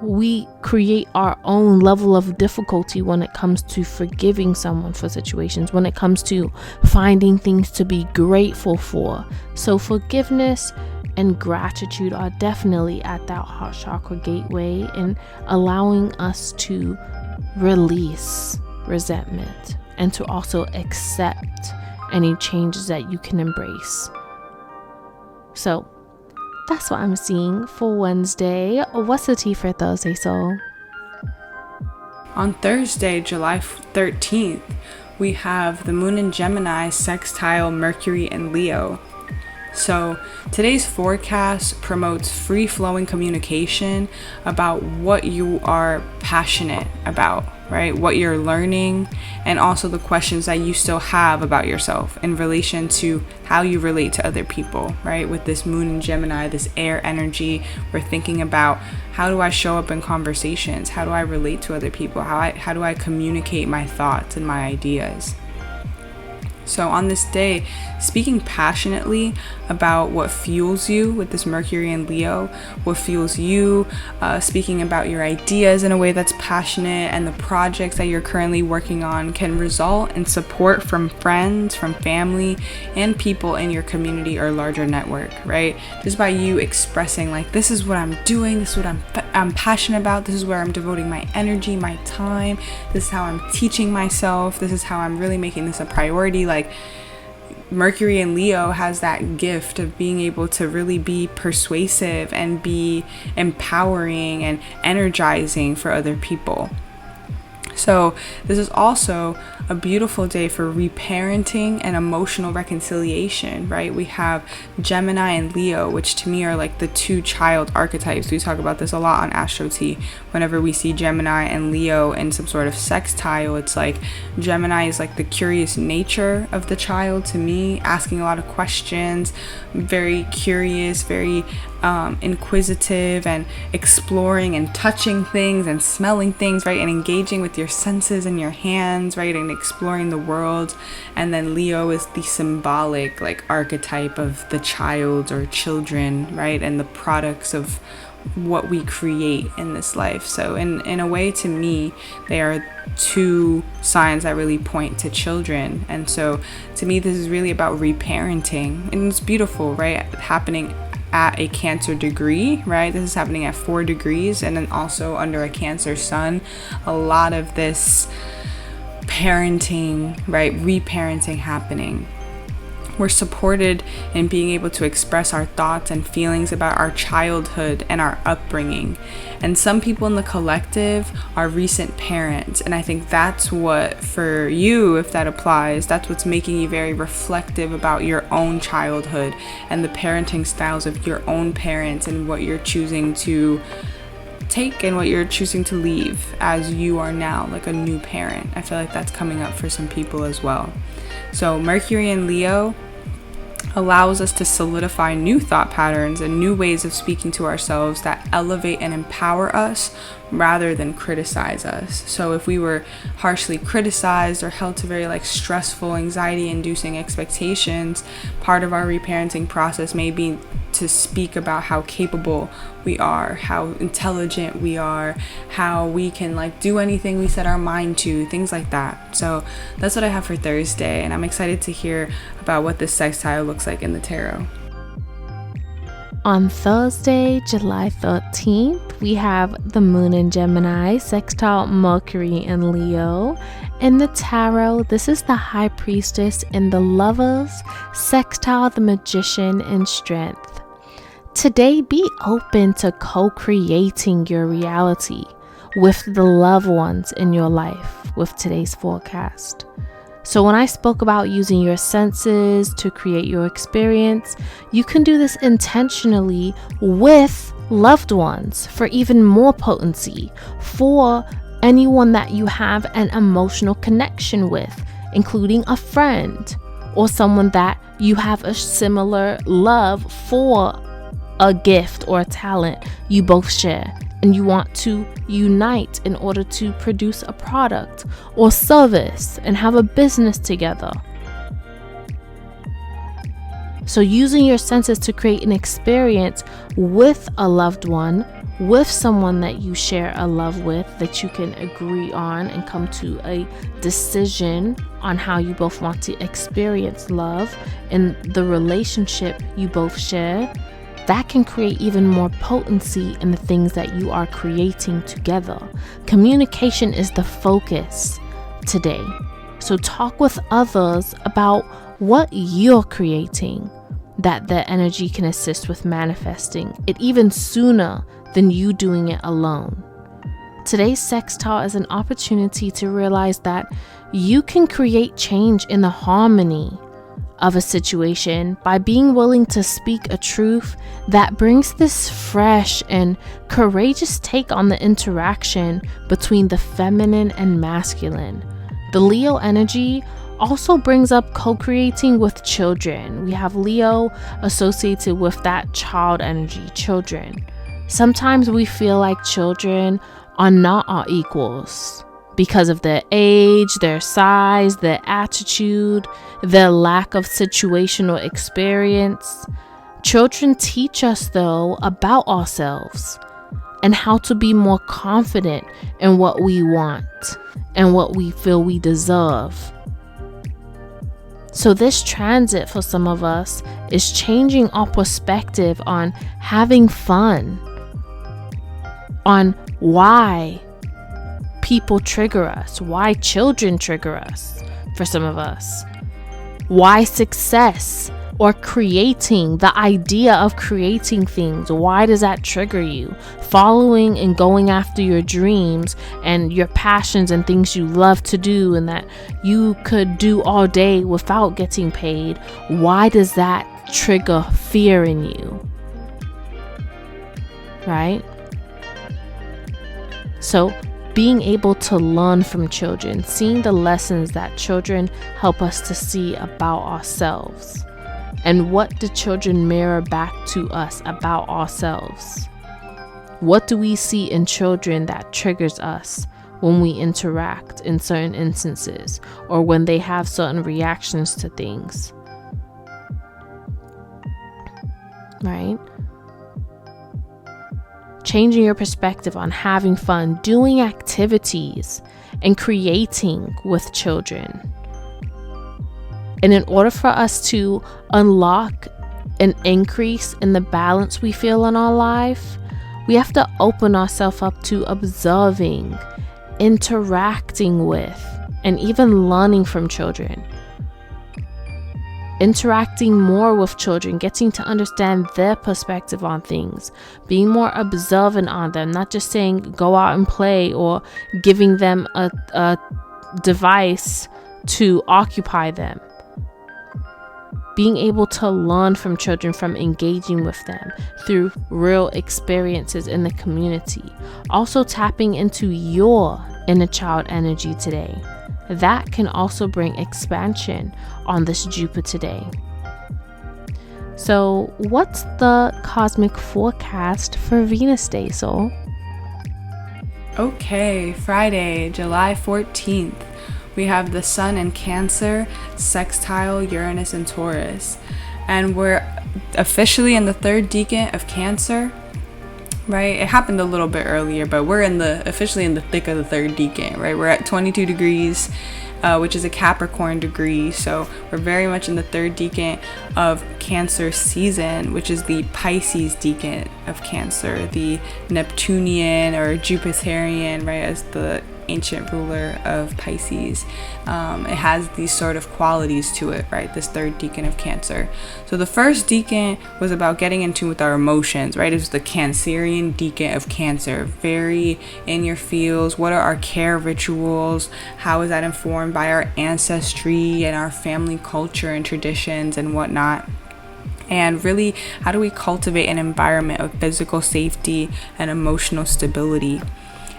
we create our own level of difficulty when it comes to forgiving someone for situations, when it comes to finding things to be grateful for. So forgiveness and gratitude are definitely at that heart chakra gateway and allowing us to release resentment and to also accept any changes that you can embrace. So that's what I'm seeing for Wednesday. What's the tea for Thursday, soul? On Thursday, July 13th, we have the moon in Gemini sextile Mercury and Leo. So today's forecast promotes free-flowing communication about what you are passionate about, right? What you're learning, and also the questions that you still have about yourself in relation to how you relate to other people, right? With this moon in Gemini, this air energy, we're thinking about, how do I show up in conversations? How do I relate to other people? How do I communicate my thoughts and my ideas? So on this day, speaking passionately about what fuels you with this Mercury and Leo, what fuels you, speaking about your ideas in a way that's passionate, and the projects that you're currently working on can result in support from friends, from family, and people in your community or larger network, right? Just by you expressing like, this is what I'm doing, this is what I'm passionate about, this is where I'm devoting my energy, my time, this is how I'm teaching myself, this is how I'm really making this a priority. Like, Mercury and Leo has that gift of being able to really be persuasive and be empowering and energizing for other people. So this is also a beautiful day for reparenting and emotional reconciliation, right? We have Gemini and Leo, which to me are like the two child archetypes. We talk about this a lot on AstroTea. Whenever we see Gemini and Leo in some sort of sextile, it's like Gemini is like the curious nature of the child to me, asking a lot of questions, very curious, very inquisitive, and exploring and touching things and smelling things, right? And engaging with your senses and your hands, right? And exploring the world. And then Leo is the symbolic like archetype of the child or children, right? And the products of what we create in this life. So in a way, to me, they are two signs that really point to children. And so to me, this is really about reparenting, and it's beautiful, right? Happening at a Cancer degree, right? This is happening at 4 degrees, and then also under a Cancer sun. A lot of this parenting, right? Reparenting happening. We're supported in being able to express our thoughts and feelings about our childhood and our upbringing. And some people in the collective are recent parents. And I think that's what, for you, if that applies, that's what's making you very reflective about your own childhood and the parenting styles of your own parents and what you're choosing to take and what you're choosing to leave as you are now, like a new parent. I feel like that's coming up for some people as well. So Mercury in Leo allows us to solidify new thought patterns and new ways of speaking to ourselves that elevate and empower us rather than criticize us. So if we were harshly criticized or held to very stressful, anxiety-inducing expectations, part of our reparenting process may be to speak about how capable we are, how intelligent we are, how we can do anything we set our mind to, things like that. So that's what I have for Thursday, and I'm excited to hear about what this sextile looks like in the tarot. On Thursday, July 13th, we have the Moon in Gemini, sextile Mercury in Leo. In the tarot, this is the High Priestess in the Lovers, sextile the Magician in Strength. Today, be open to co-creating your reality with the loved ones in your life with today's forecast. So when I spoke about using your senses to create your experience, you can do this intentionally with loved ones for even more potency, for anyone that you have an emotional connection with, including a friend or someone that you have a similar love for, a gift or a talent you both share, and you want to unite in order to produce a product or service and have a business together. So using your senses to create an experience with a loved one, with someone that you share a love with, that you can agree on and come to a decision on how you both want to experience love and the relationship you both share, that can create even more potency in the things that you are creating together. Communication is the focus today. So talk with others about what you're creating, that the energy can assist with manifesting it even sooner than you doing it alone. Today's sextile is an opportunity to realize that you can create change in the harmony of a situation by being willing to speak a truth that brings this fresh and courageous take on the interaction between the feminine and masculine. The Leo energy also brings up co-creating with children. We have Leo associated with that child energy, children. Sometimes we feel like children are not our equals because of their age, their size, their attitude, their lack of situational experience. Children teach us, though, about ourselves and how to be more confident in what we want and what we feel we deserve. So this transit for some of us is changing our perspective on having fun, on why people trigger us, why children trigger us for some of us, why success or creating, the idea of creating things, why does that trigger you? Following and going after your dreams and your passions and things you love to do and that you could do all day without getting paid, why does that trigger fear in you? Right? So being able to learn from children, seeing the lessons that children help us to see about ourselves. And what do children mirror back to us about ourselves? What do we see in children that triggers us when we interact in certain instances or when they have certain reactions to things? Right? Changing your perspective on having fun, doing activities, and creating with children. And in order for us to unlock an increase in the balance we feel in our life, we have to open ourselves up to observing, interacting with, and even learning from children. Interacting more with children, getting to understand their perspective on things, being more observant on them, not just saying go out and play or giving them a device to occupy them. being able to learn from children from engaging with them through real experiences in the community. Also tapping into your inner child energy today. That can also bring expansion on this Jupiter day. So what's the cosmic forecast for Venus Day, soul? Okay, Friday, July 14th. We have the Sun in Cancer, sextile Uranus and Taurus. And we're officially in the third decan of Cancer, right? It happened a little bit earlier, but we're officially in the thick of the third decan, right? We're at 22 degrees, which is a Capricorn degree. So we're very much in the third decan of Cancer season, which is the Pisces decan of Cancer, the Neptunian or Jupiterian, right, as the ancient ruler of Pisces. It has these sort of qualities to it, right? This third decan of Cancer. So the first decan was about getting in tune with our emotions, right? It was the Cancerian decan of Cancer. Very in your feels. What are our care rituals? How is that informed by our ancestry and our family culture and traditions and whatnot? And really, how do we cultivate an environment of physical safety and emotional stability?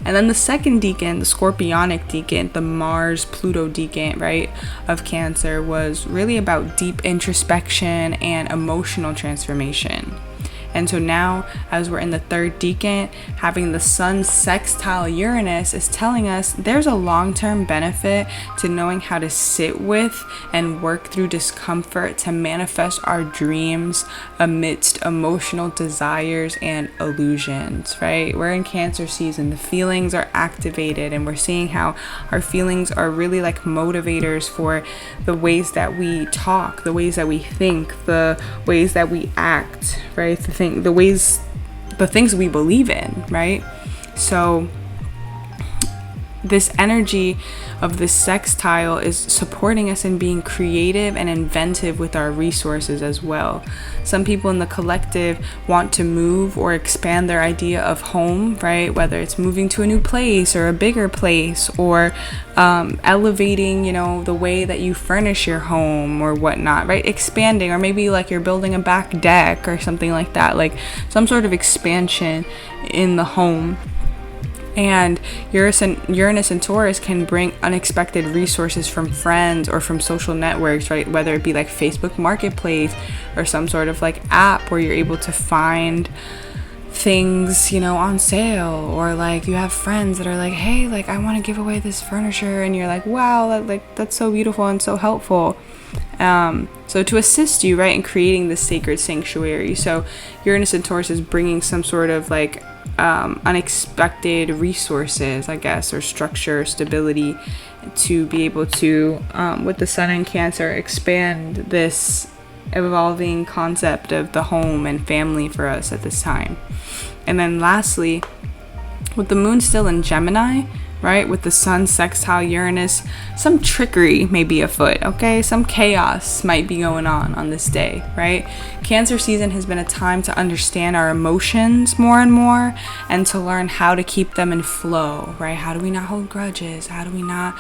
And then the second decan, the Scorpionic decan, the Mars-Pluto decan, right, of Cancer, was really about deep introspection and emotional transformation. And so now, as we're in the third decan, having the Sun sextile Uranus is telling us there's a long-term benefit to knowing how to sit with and work through discomfort to manifest our dreams amidst emotional desires and illusions, right? We're in Cancer season. The feelings are activated, and we're seeing how our feelings are really like motivators for the ways that we talk, the ways that we think, the ways that we act, right? The things we believe in, right? So this energy of the sextile is supporting us in being creative and inventive with our resources as well. Some people in the collective want to move or expand their idea of home, right? Whether it's moving to a new place or a bigger place, or elevating, the way that you furnish your home or whatnot, right? Expanding, or maybe like you're building a back deck or something like that, like some sort of expansion in the home. And Uranus and Taurus can bring unexpected resources from friends or from social networks, right? Whether it be like Facebook Marketplace or some sort of like app where you're able to find things, on sale, or like you have friends that are like, hey, like I want to give away this furniture, and you're like, wow, that's so beautiful and so helpful. So to assist you, right, in creating this sacred sanctuary. So Uranus and Taurus is bringing some sort of like unexpected resources, I guess, or structure, stability, to be able to, with the Sun in Cancer, expand this evolving concept of the home and family for us at this time. And then lastly, with the Moon still in Gemini, right, with the Sun sextile Uranus, some trickery may be afoot, okay? Some chaos might be going on this day, right? Cancer season has been a time to understand our emotions more and more, and to learn how to keep them in flow, right? How do we not hold grudges? How do we not,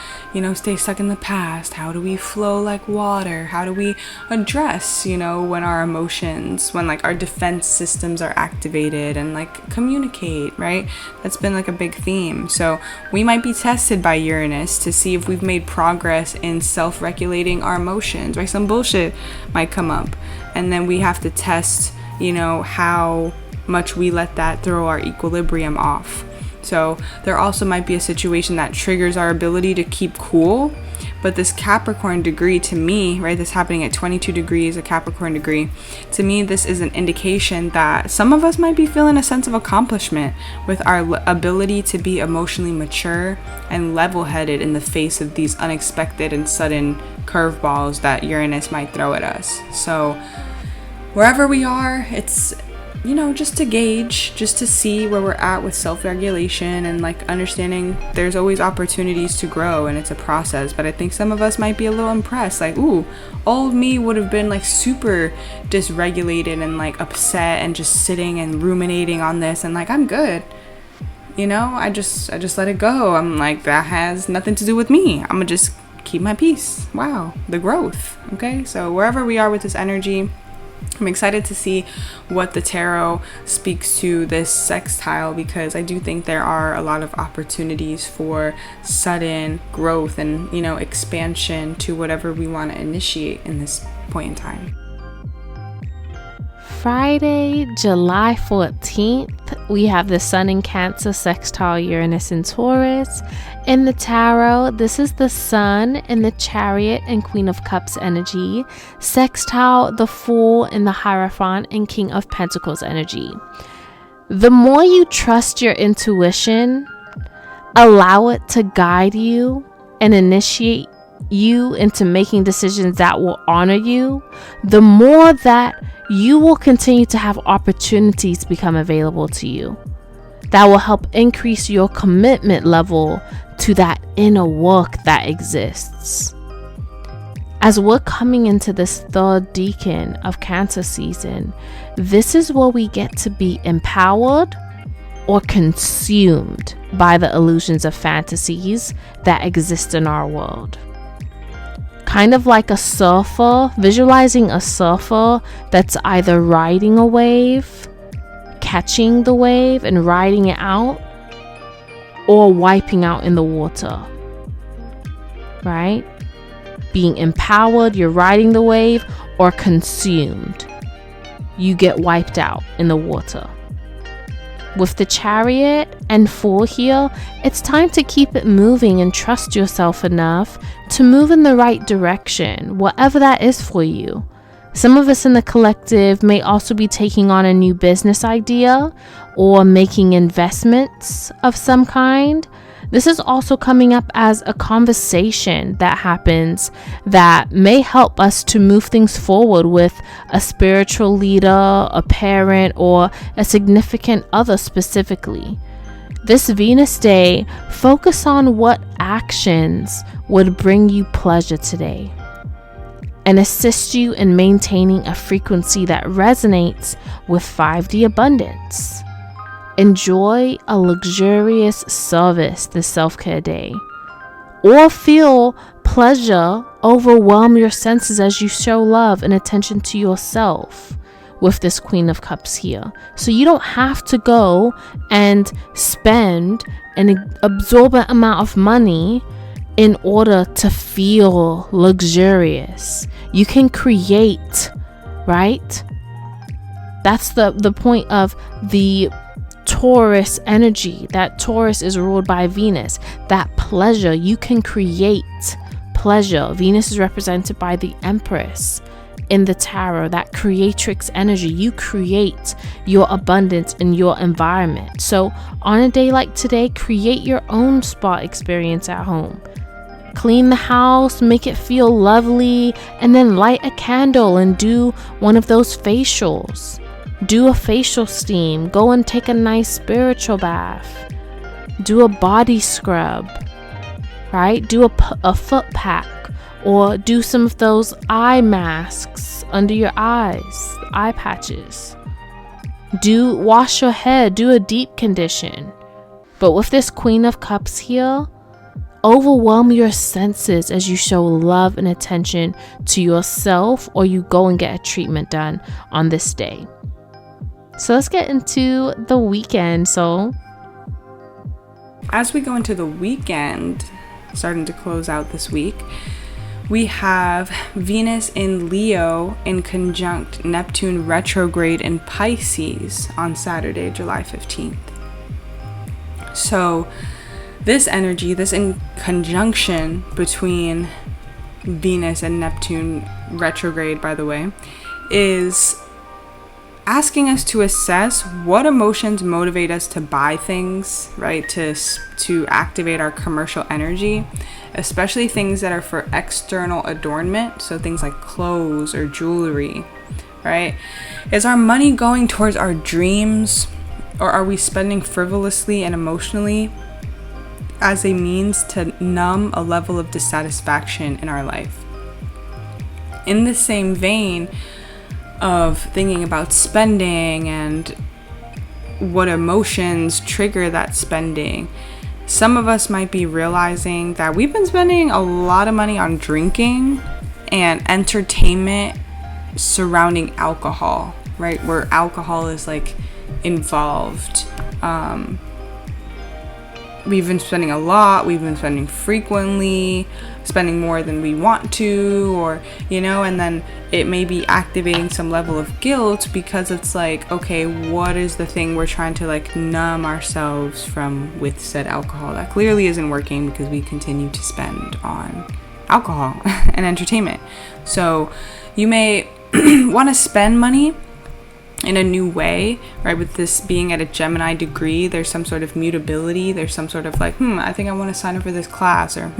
stay stuck in the past? How do we flow like water? How do we address, when our emotions, when like our defense systems are activated, and like communicate, right? That's been like a big theme. So we might be tested by Uranus to see if we've made progress in self-regulating our emotions, right? Some bullshit might come up, and then we have to test, how much we let that throw our equilibrium off. So there also might be a situation that triggers our ability to keep cool. But this Capricorn degree, to me, right, this happening at 22 degrees, a Capricorn degree, to me, this is an indication that some of us might be feeling a sense of accomplishment with our ability to be emotionally mature and level-headed in the face of these unexpected and sudden curveballs that Uranus might throw at us. So wherever we are, it's just to gauge, just to see where we're at with self-regulation, and like understanding there's always opportunities to grow, and it's a process. But I think some of us might be a little impressed, like, ooh, old me would have been like super dysregulated and like upset and just sitting and ruminating on this, and like, I'm good. I just let it go. I'm like, that has nothing to do with me. I'm gonna just keep my peace. Wow, the growth. Okay, so wherever we are with this energy, I'm excited to see what the tarot speaks to this sextile, because I do think there are a lot of opportunities for sudden growth and, expansion to whatever we want to initiate in this point in time. Friday, July 14th, we have the Sun in Cancer sextile Uranus in Taurus. In the tarot, this is the Sun in the Chariot and Queen of Cups energy, sextile the Fool in the Hierophant and King of Pentacles energy. The more you trust your intuition, allow it to guide you and initiate you into making decisions that will honor you, the more that you will continue to have opportunities become available to you that will help increase your commitment level to that inner work that exists. As we're coming into this third decan of Cancer season, this is where we get to be empowered or consumed by the illusions of fantasies that exist in our world. Kind of like a surfer, visualizing a surfer that's either riding a wave, catching the wave and riding it out, or wiping out in the water, right? Being empowered, you're riding the wave, or consumed, you get wiped out in the water. With the Chariot and Fool here, it's time to keep it moving and trust yourself enough to move in the right direction, whatever that is for you. Some of us in the collective may also be taking on a new business idea or making investments of some kind. This is also coming up as a conversation that happens that may help us to move things forward with a spiritual leader, a parent, or a significant other specifically. This Venus day, focus on what actions would bring you pleasure today and assist you in maintaining a frequency that resonates with 5D abundance. Enjoy a luxurious service this self-care day, or feel pleasure overwhelm your senses as you show love and attention to yourself with this Queen of Cups here. So you don't have to go and spend an absorbent amount of money in order to feel luxurious. You can create, right? That's the point of the Taurus energy. That Taurus is ruled by Venus. That pleasure, you can create pleasure. Venus is represented by the Empress in the tarot, that creatrix energy. You create your abundance in your environment. So on a day like today, create your own spa experience at home. Clean the house, make it feel lovely, and then light a candle and do one of those facials. Do a facial steam. Go and take a nice spiritual bath. Do a body scrub, right? Do a foot pack, or do some of those eye masks under your eyes, eye patches. Wash your hair, do a deep condition. But with this Queen of Cups here, overwhelm your senses as you show love and attention to yourself, or you go and get a treatment done on this day. So let's get into the weekend. So as we go into the weekend, starting to close out this week, we have Venus in Leo in conjunct Neptune retrograde in Pisces on Saturday, July 15th. So this energy, this in conjunction between Venus and Neptune retrograde, by the way, is asking us to assess what emotions motivate us to buy things, right? To activate our commercial energy, especially things that are for external adornment. So things like clothes or jewelry, right? Is our money going towards our dreams, or are we spending frivolously and emotionally as a means to numb a level of dissatisfaction in our life? In the same vein of thinking about spending and what emotions trigger that spending, some of us might be realizing that we've been spending a lot of money on drinking and entertainment surrounding alcohol, right? Where alcohol is like involved. We've been spending a lot, we've been spending frequently, spending more than we want to, or, you know, and then it may be activating some level of guilt because it's like, okay, what is the thing we're trying to like numb ourselves from with said alcohol that clearly isn't working because we continue to spend on alcohol and entertainment. So you may want to spend money in a new way, right? With this being at a Gemini degree, there's some sort of mutability. There's some sort of like, I think I want to sign up for this class, or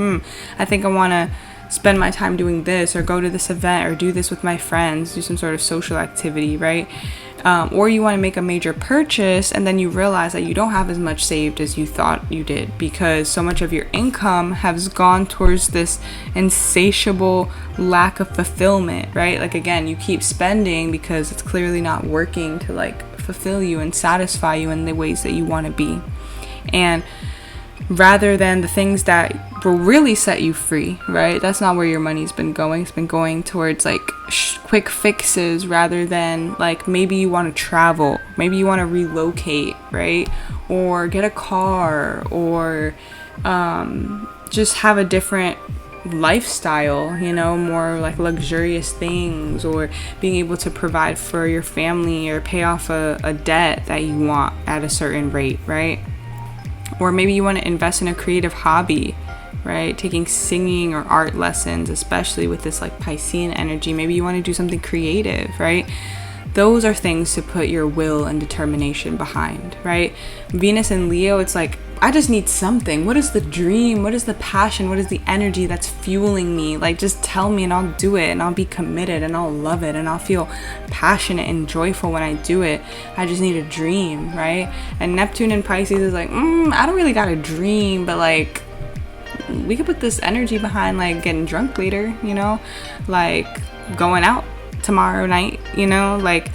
I think I want to spend my time doing this, or go to this event, or do this with my friends, do some sort of social activity, right? Or you want to make a major purchase and then you realize that you don't have as much saved as you thought you did because so much of your income has gone towards this insatiable lack of fulfillment, right? Like, again, you keep spending because it's clearly not working to like fulfill you and satisfy you in the ways that you want to be. And rather than the things that will really set you free, right? That's not where your money's been going. It's been going towards like quick fixes rather than like maybe you want to travel, maybe you want to relocate, right? Or get a car, or just have a different lifestyle, you know, more like luxurious things, or being able to provide for your family or pay off a debt that you want at a certain rate, right? Or maybe you want to invest in a creative hobby, right? Taking singing or art lessons, especially with this like Piscean energy. Maybe you want to do something creative, right? Those are things to put your will and determination behind, right? Venus and Leo, it's like, I just need something. What is the dream? What is the passion? What is the energy that's fueling me? Like, just tell me and I'll do it, and I'll be committed and I'll love it and I'll feel passionate and joyful when I do it. I just need a dream, right? And Neptune and Pisces is like, I don't really got a dream, but like, we could put this energy behind like getting drunk later, you know, like going out tomorrow night, you know, like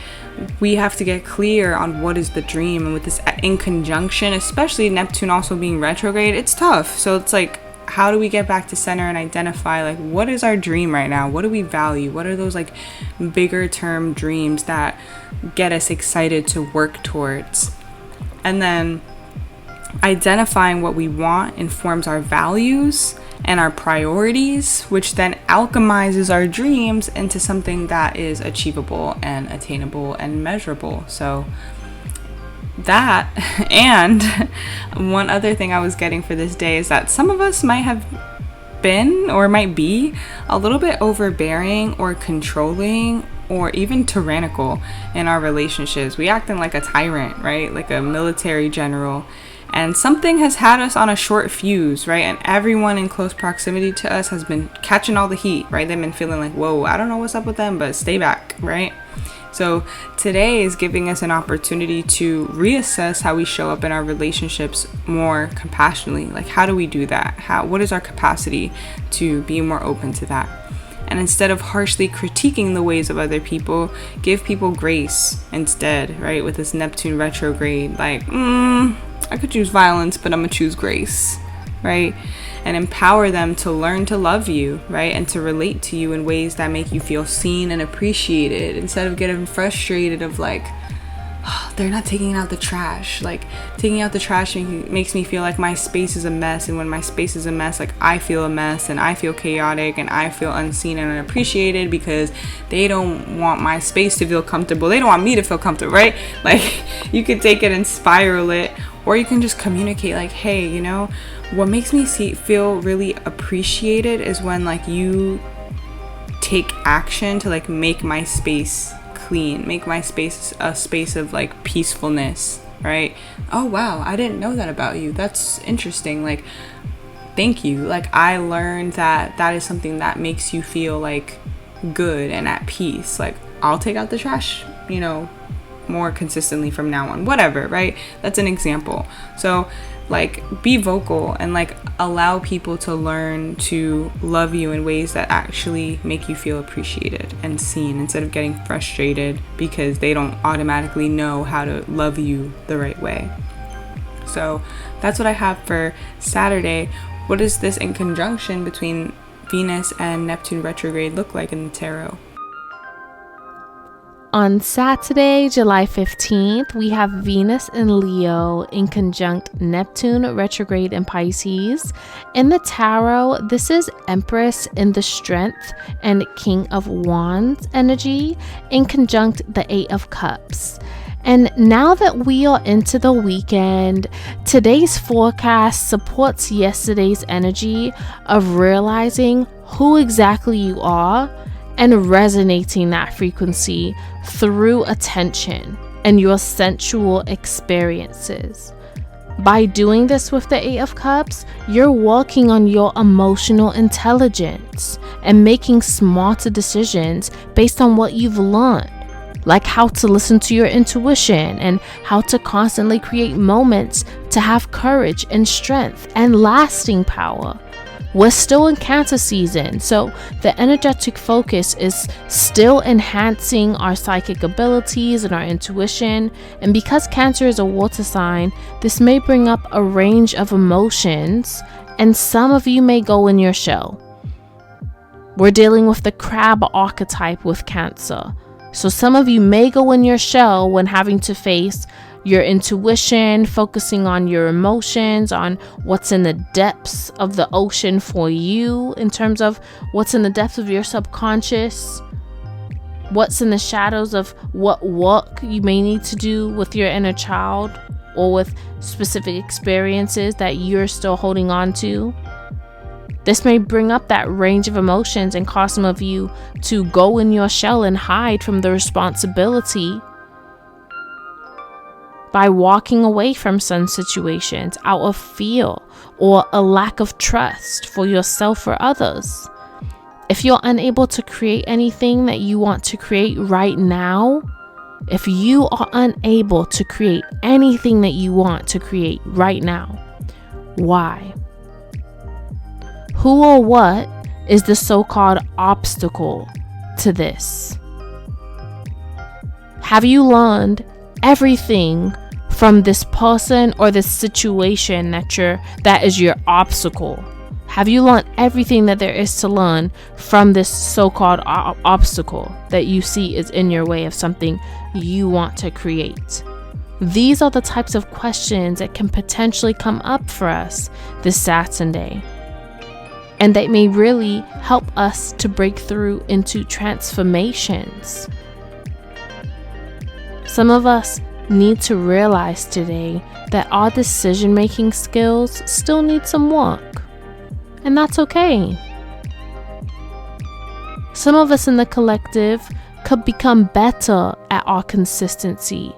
we have to get clear on what is the dream. And with this in conjunction, especially Neptune also being retrograde, it's tough. So it's like, how do we get back to center and identify like what is our dream right now? What do we value? What are those like bigger term dreams that get us excited to work towards? And then identifying what we want informs our values and our priorities, which then alchemizes our dreams into something that is achievable and attainable and measurable. So that, and one other thing I was getting for this day is that some of us might have been or might be a little bit overbearing or controlling or even tyrannical in our relationships. We acting like a tyrant, right? Like a military general. And something has had us on a short fuse, right? And everyone in close proximity to us has been catching all the heat, right? They've been feeling like, whoa, I don't know what's up with them, but stay back, right? So today is giving us an opportunity to reassess how we show up in our relationships more compassionately. Like, how do we do that? What is our capacity to be more open to that? And instead of harshly critiquing the ways of other people, give people grace instead, right? With this Neptune retrograde, like, I could choose violence, but I'm gonna choose grace, right? And empower them to learn to love you, right? And to relate to you in ways that make you feel seen and appreciated, instead of getting frustrated of like, oh, they're not taking out the trash. Like, taking out the trash makes me feel like my space is a mess. And when my space is a mess, like, I feel a mess and I feel chaotic and I feel unseen and unappreciated because they don't want my space to feel comfortable. They don't want me to feel comfortable, right? Like, you could take it and spiral it, or you can just communicate like, hey, you know, what makes me feel really appreciated is when like you take action to like make my space clean, make my space a space of like peacefulness, right? Oh wow, I didn't know that about you. That's interesting. Like, thank you. Like, I learned that is something that makes you feel like good and at peace. Like, I'll take out the trash, you know, more consistently from now on, whatever, right? That's an example. So like, be vocal and like allow people to learn to love you in ways that actually make you feel appreciated and seen, instead of getting frustrated because they don't automatically know how to love you the right way. So that's what I have for Saturday. What does this in conjunction between Venus and Neptune retrograde look like in the tarot? On Saturday, July 15th, we have Venus in Leo in conjunct Neptune retrograde in Pisces. In the tarot, this is Empress in the Strength and King of Wands energy in conjunct the Eight of Cups. And now that we are into the weekend, today's forecast supports yesterday's energy of realizing who exactly you are and resonating that frequency through attention and your sensual experiences. By doing this with the Eight of Cups, you're working on your emotional intelligence and making smarter decisions based on what you've learned, like how to listen to your intuition and how to constantly create moments to have courage and strength and lasting power. We're still in Cancer season, so the energetic focus is still enhancing our psychic abilities and our intuition. And because Cancer is a water sign, this may bring up a range of emotions, and some of you may go in your shell. We're dealing with the crab archetype with Cancer. So some of you may go in your shell when having to face your intuition, focusing on your emotions, on what's in the depths of the ocean for you in terms of what's in the depths of your subconscious, what's in the shadows of what work you may need to do with your inner child or with specific experiences that you're still holding on to. This may bring up that range of emotions and cause some of you to go in your shell and hide from the responsibility by walking away from some situations out of fear or a lack of trust for yourself or others. If you're unable to create anything that you want to create right now, if you are unable to create anything that you want to create right now, why? Who or what is the so-called obstacle to this? Have you learned everything from this person or this situation that is your obstacle? Have you learned everything that there is to learn from this so-called obstacle that you see is in your way of something you want to create? These are the types of questions that can potentially come up for us this Saturday, and they may really help us to break through into transformations. Some of us need to realize today that our decision-making skills still need some work, and that's okay. Some of us in the collective could become better at our consistency,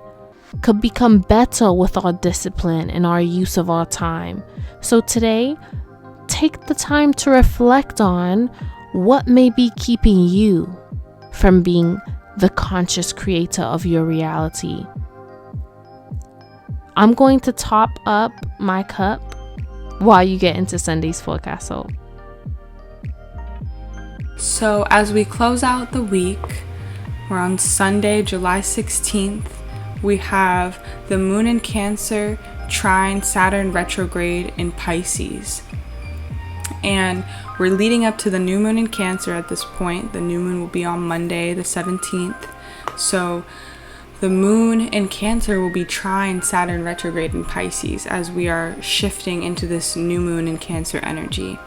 could become better with our discipline and our use of our time. So today, take the time to reflect on what may be keeping you from being the conscious creator of your reality. I'm going to top up my cup while you get into Sunday's forecast. So as we close out the week, we're on Sunday, July 16th. We have the moon in Cancer trine Saturn retrograde in Pisces. And we're leading up to the new moon in Cancer at this point. The new moon will be on Monday, the 17th. So the moon in Cancer will be trine Saturn retrograde in Pisces as we are shifting into this new moon in Cancer energy.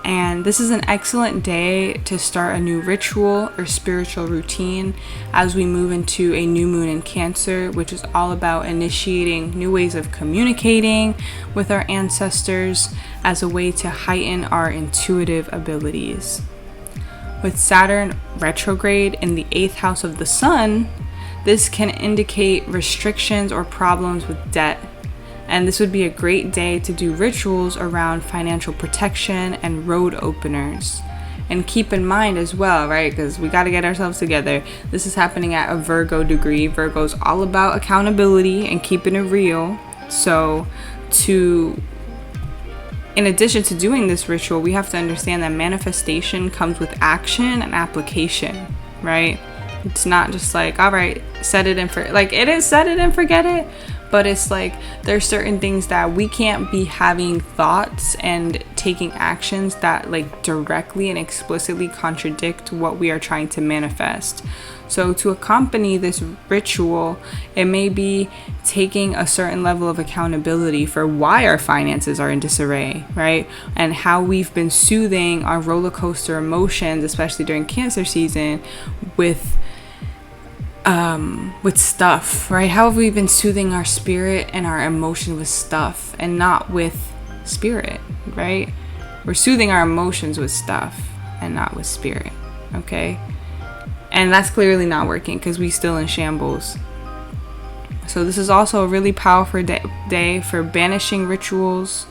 And this is an excellent day to start a new ritual or spiritual routine as we move into a new moon in Cancer, which is all about initiating new ways of communicating with our ancestors as a way to heighten our intuitive abilities. With Saturn retrograde in the 8th house of the Sun, this can indicate restrictions or problems with debt. And this would be a great day to do rituals around financial protection and road openers. And keep in mind as well, right, because we got to get ourselves together. This is happening at a Virgo degree. Virgo's all about accountability and keeping it real. So in addition to doing this ritual, we have to understand that manifestation comes with action and application, right? It's not just like, all right, set it and it is set it and forget it. But it's like there's certain things that we can't be having thoughts and taking actions that like directly and explicitly contradict what we are trying to manifest. So to accompany this ritual, it may be taking a certain level of accountability for why our finances are in disarray, right? And how we've been soothing our roller coaster emotions, especially during Cancer season, with stuff, right? How have we been soothing our spirit and our emotion with stuff and not with spirit, right? We're soothing our emotions with stuff and not with spirit, okay? And that's clearly not working because we still in shambles. So this is also a really powerful day for banishing rituals,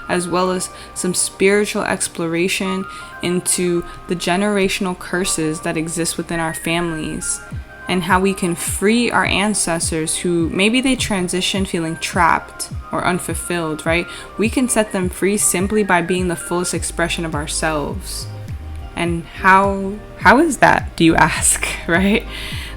as well as some spiritual exploration into the generational curses that exist within our families, and how we can free our ancestors who maybe they transition feeling trapped or unfulfilled, right? We can set them free simply by being the fullest expression of ourselves. And how is that, do you ask, right?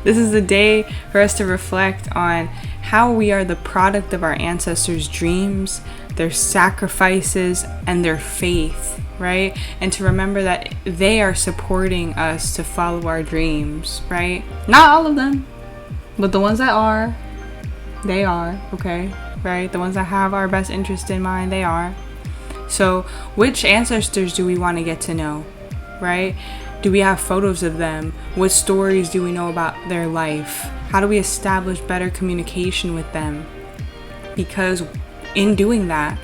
This is a day for us to reflect on how we are the product of our ancestors' dreams, their sacrifices, and their faith, right? And to remember that they are supporting us to follow our dreams, right? Not all of them, but the ones that are, they are, okay, right? The ones that have our best interest in mind, they are. So which ancestors do we want to get to know, right? Do we have photos of them? What stories do we know about their life? How do we establish better communication with them? Because in doing that,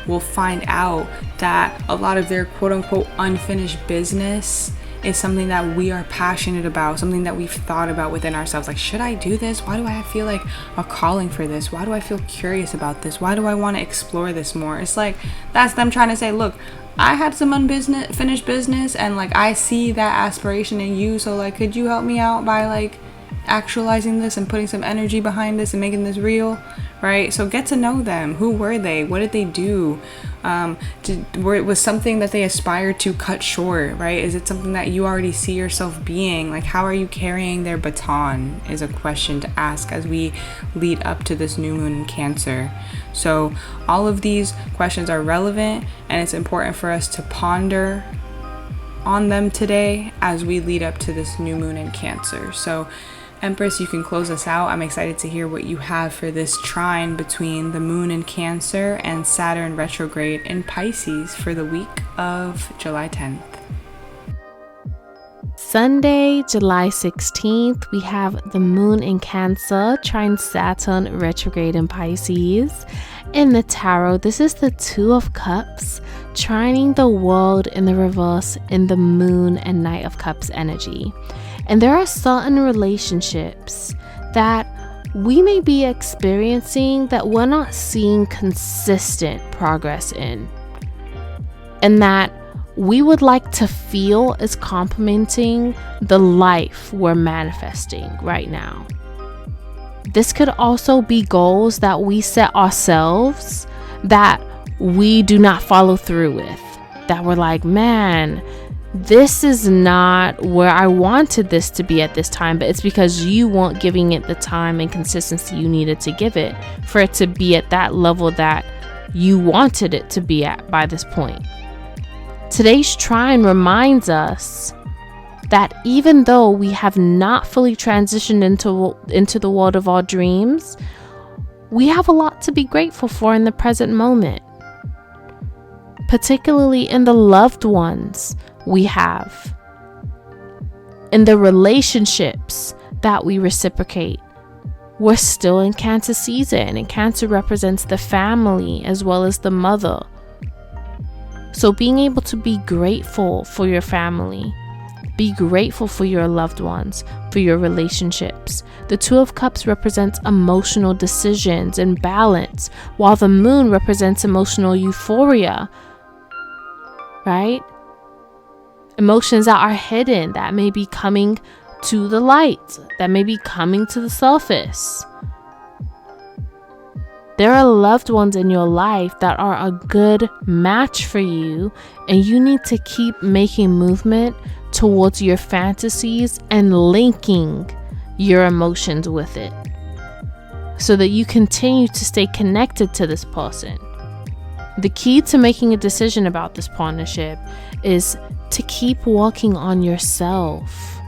we'll find out that a lot of their quote-unquote unfinished business is something that we are passionate about, something that we've thought about within ourselves. Like, should I do this? Why do I feel like a calling for this? Why do I feel curious about this? Why do I want to explore this more? It's like, that's them trying to say, look, I had some unfinished business, and like I see that aspiration in you, so like could you help me out by like actualizing this and putting some energy behind this and making this real, right? So get to know them. Who were they? What did they do? Was something that they aspired to cut short, right? Is it something that you already see yourself being? Like, how are you carrying their baton is a question to ask as we lead up to this new moon in Cancer. So all of these questions are relevant, and it's important for us to ponder on them today as we lead up to this new moon in Cancer. So Empress, you can close us out. I'm excited to hear what you have for this trine between the moon in Cancer and Saturn retrograde in Pisces for the week of July 10th. Sunday, July 16th, we have the moon in Cancer, trine Saturn retrograde in Pisces. In the tarot, this is the Two of Cups, trining the world in the reverse in the moon and Knight of Cups energy. And there are certain relationships that we may be experiencing that we're not seeing consistent progress in, and that we would like to feel is complementing the life we're manifesting right now. This could also be goals that we set ourselves that we do not follow through with, that we're like, man, this is not where I wanted this to be at this time, but it's because you weren't giving it the time and consistency you needed to give it for it to be at that level that you wanted it to be at by this point. Today's trine reminds us that even though we have not fully transitioned into the world of our dreams, we have a lot to be grateful for in the present moment, particularly in the loved ones we have, in the relationships that we reciprocate. We're still in Cancer season, and Cancer represents the family as well as the mother. So being able to be grateful for your family, be grateful for your loved ones, for your relationships. The Two of Cups represents emotional decisions and balance, while the moon represents emotional euphoria, right? Emotions that are hidden, that may be coming to the light, that may be coming to the surface. There are loved ones in your life that are a good match for you, and you need to keep making movement towards your fantasies and linking your emotions with it. so that you continue to stay connected to this person. The key to making a decision about this partnership is to keep working on yourself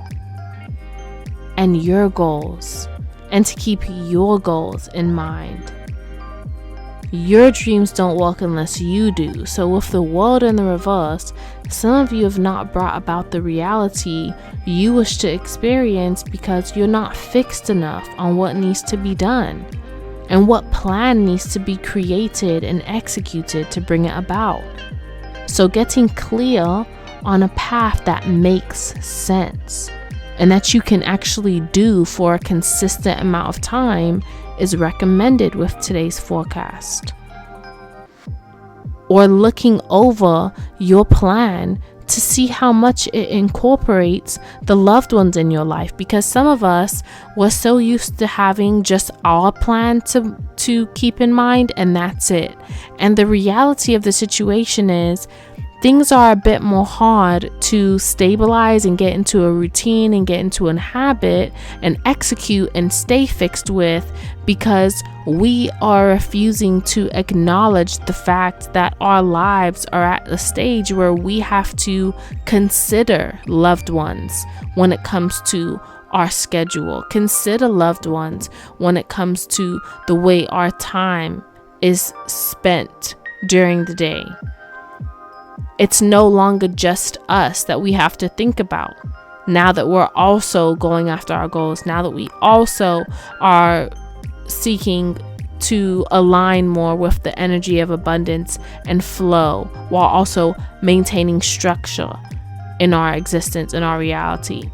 and your goals, and to keep your goals in mind. Your dreams don't work unless you do. So with the world in the reverse, some of you have not brought about the reality you wish to experience because you're not fixed enough on what needs to be done and what plan needs to be created and executed to bring it about. So getting clear on a path that makes sense and that you can actually do for a consistent amount of time is recommended with today's forecast. Or looking over your plan to see how much it incorporates the loved ones in your life, because some of us were so used to having just our plan to keep in mind, and that's it. And the reality of the situation is things are a bit more hard to stabilize and get into a routine and get into a habit and execute and stay fixed with, because we are refusing to acknowledge the fact that our lives are at a stage where we have to consider loved ones when it comes to our schedule, consider loved ones when it comes to the way our time is spent during the day. It's no longer just us that we have to think about. Now that we're also going after our goals, now that we also are seeking to align more with the energy of abundance and flow, while also maintaining structure in our existence, in our reality.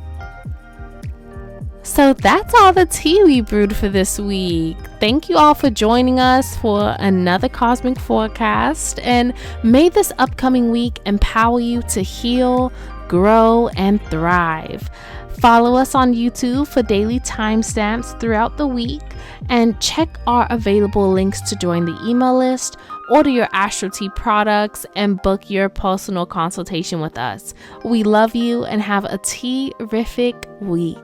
So that's all the tea we brewed for this week. Thank you all for joining us for another cosmic forecast, and may this upcoming week empower you to heal, grow, and thrive. Follow us on YouTube for daily timestamps throughout the week, and check our available links to join the email list, order your AstroTea products, and book your personal consultation with us. We love you and have a tea-rific week.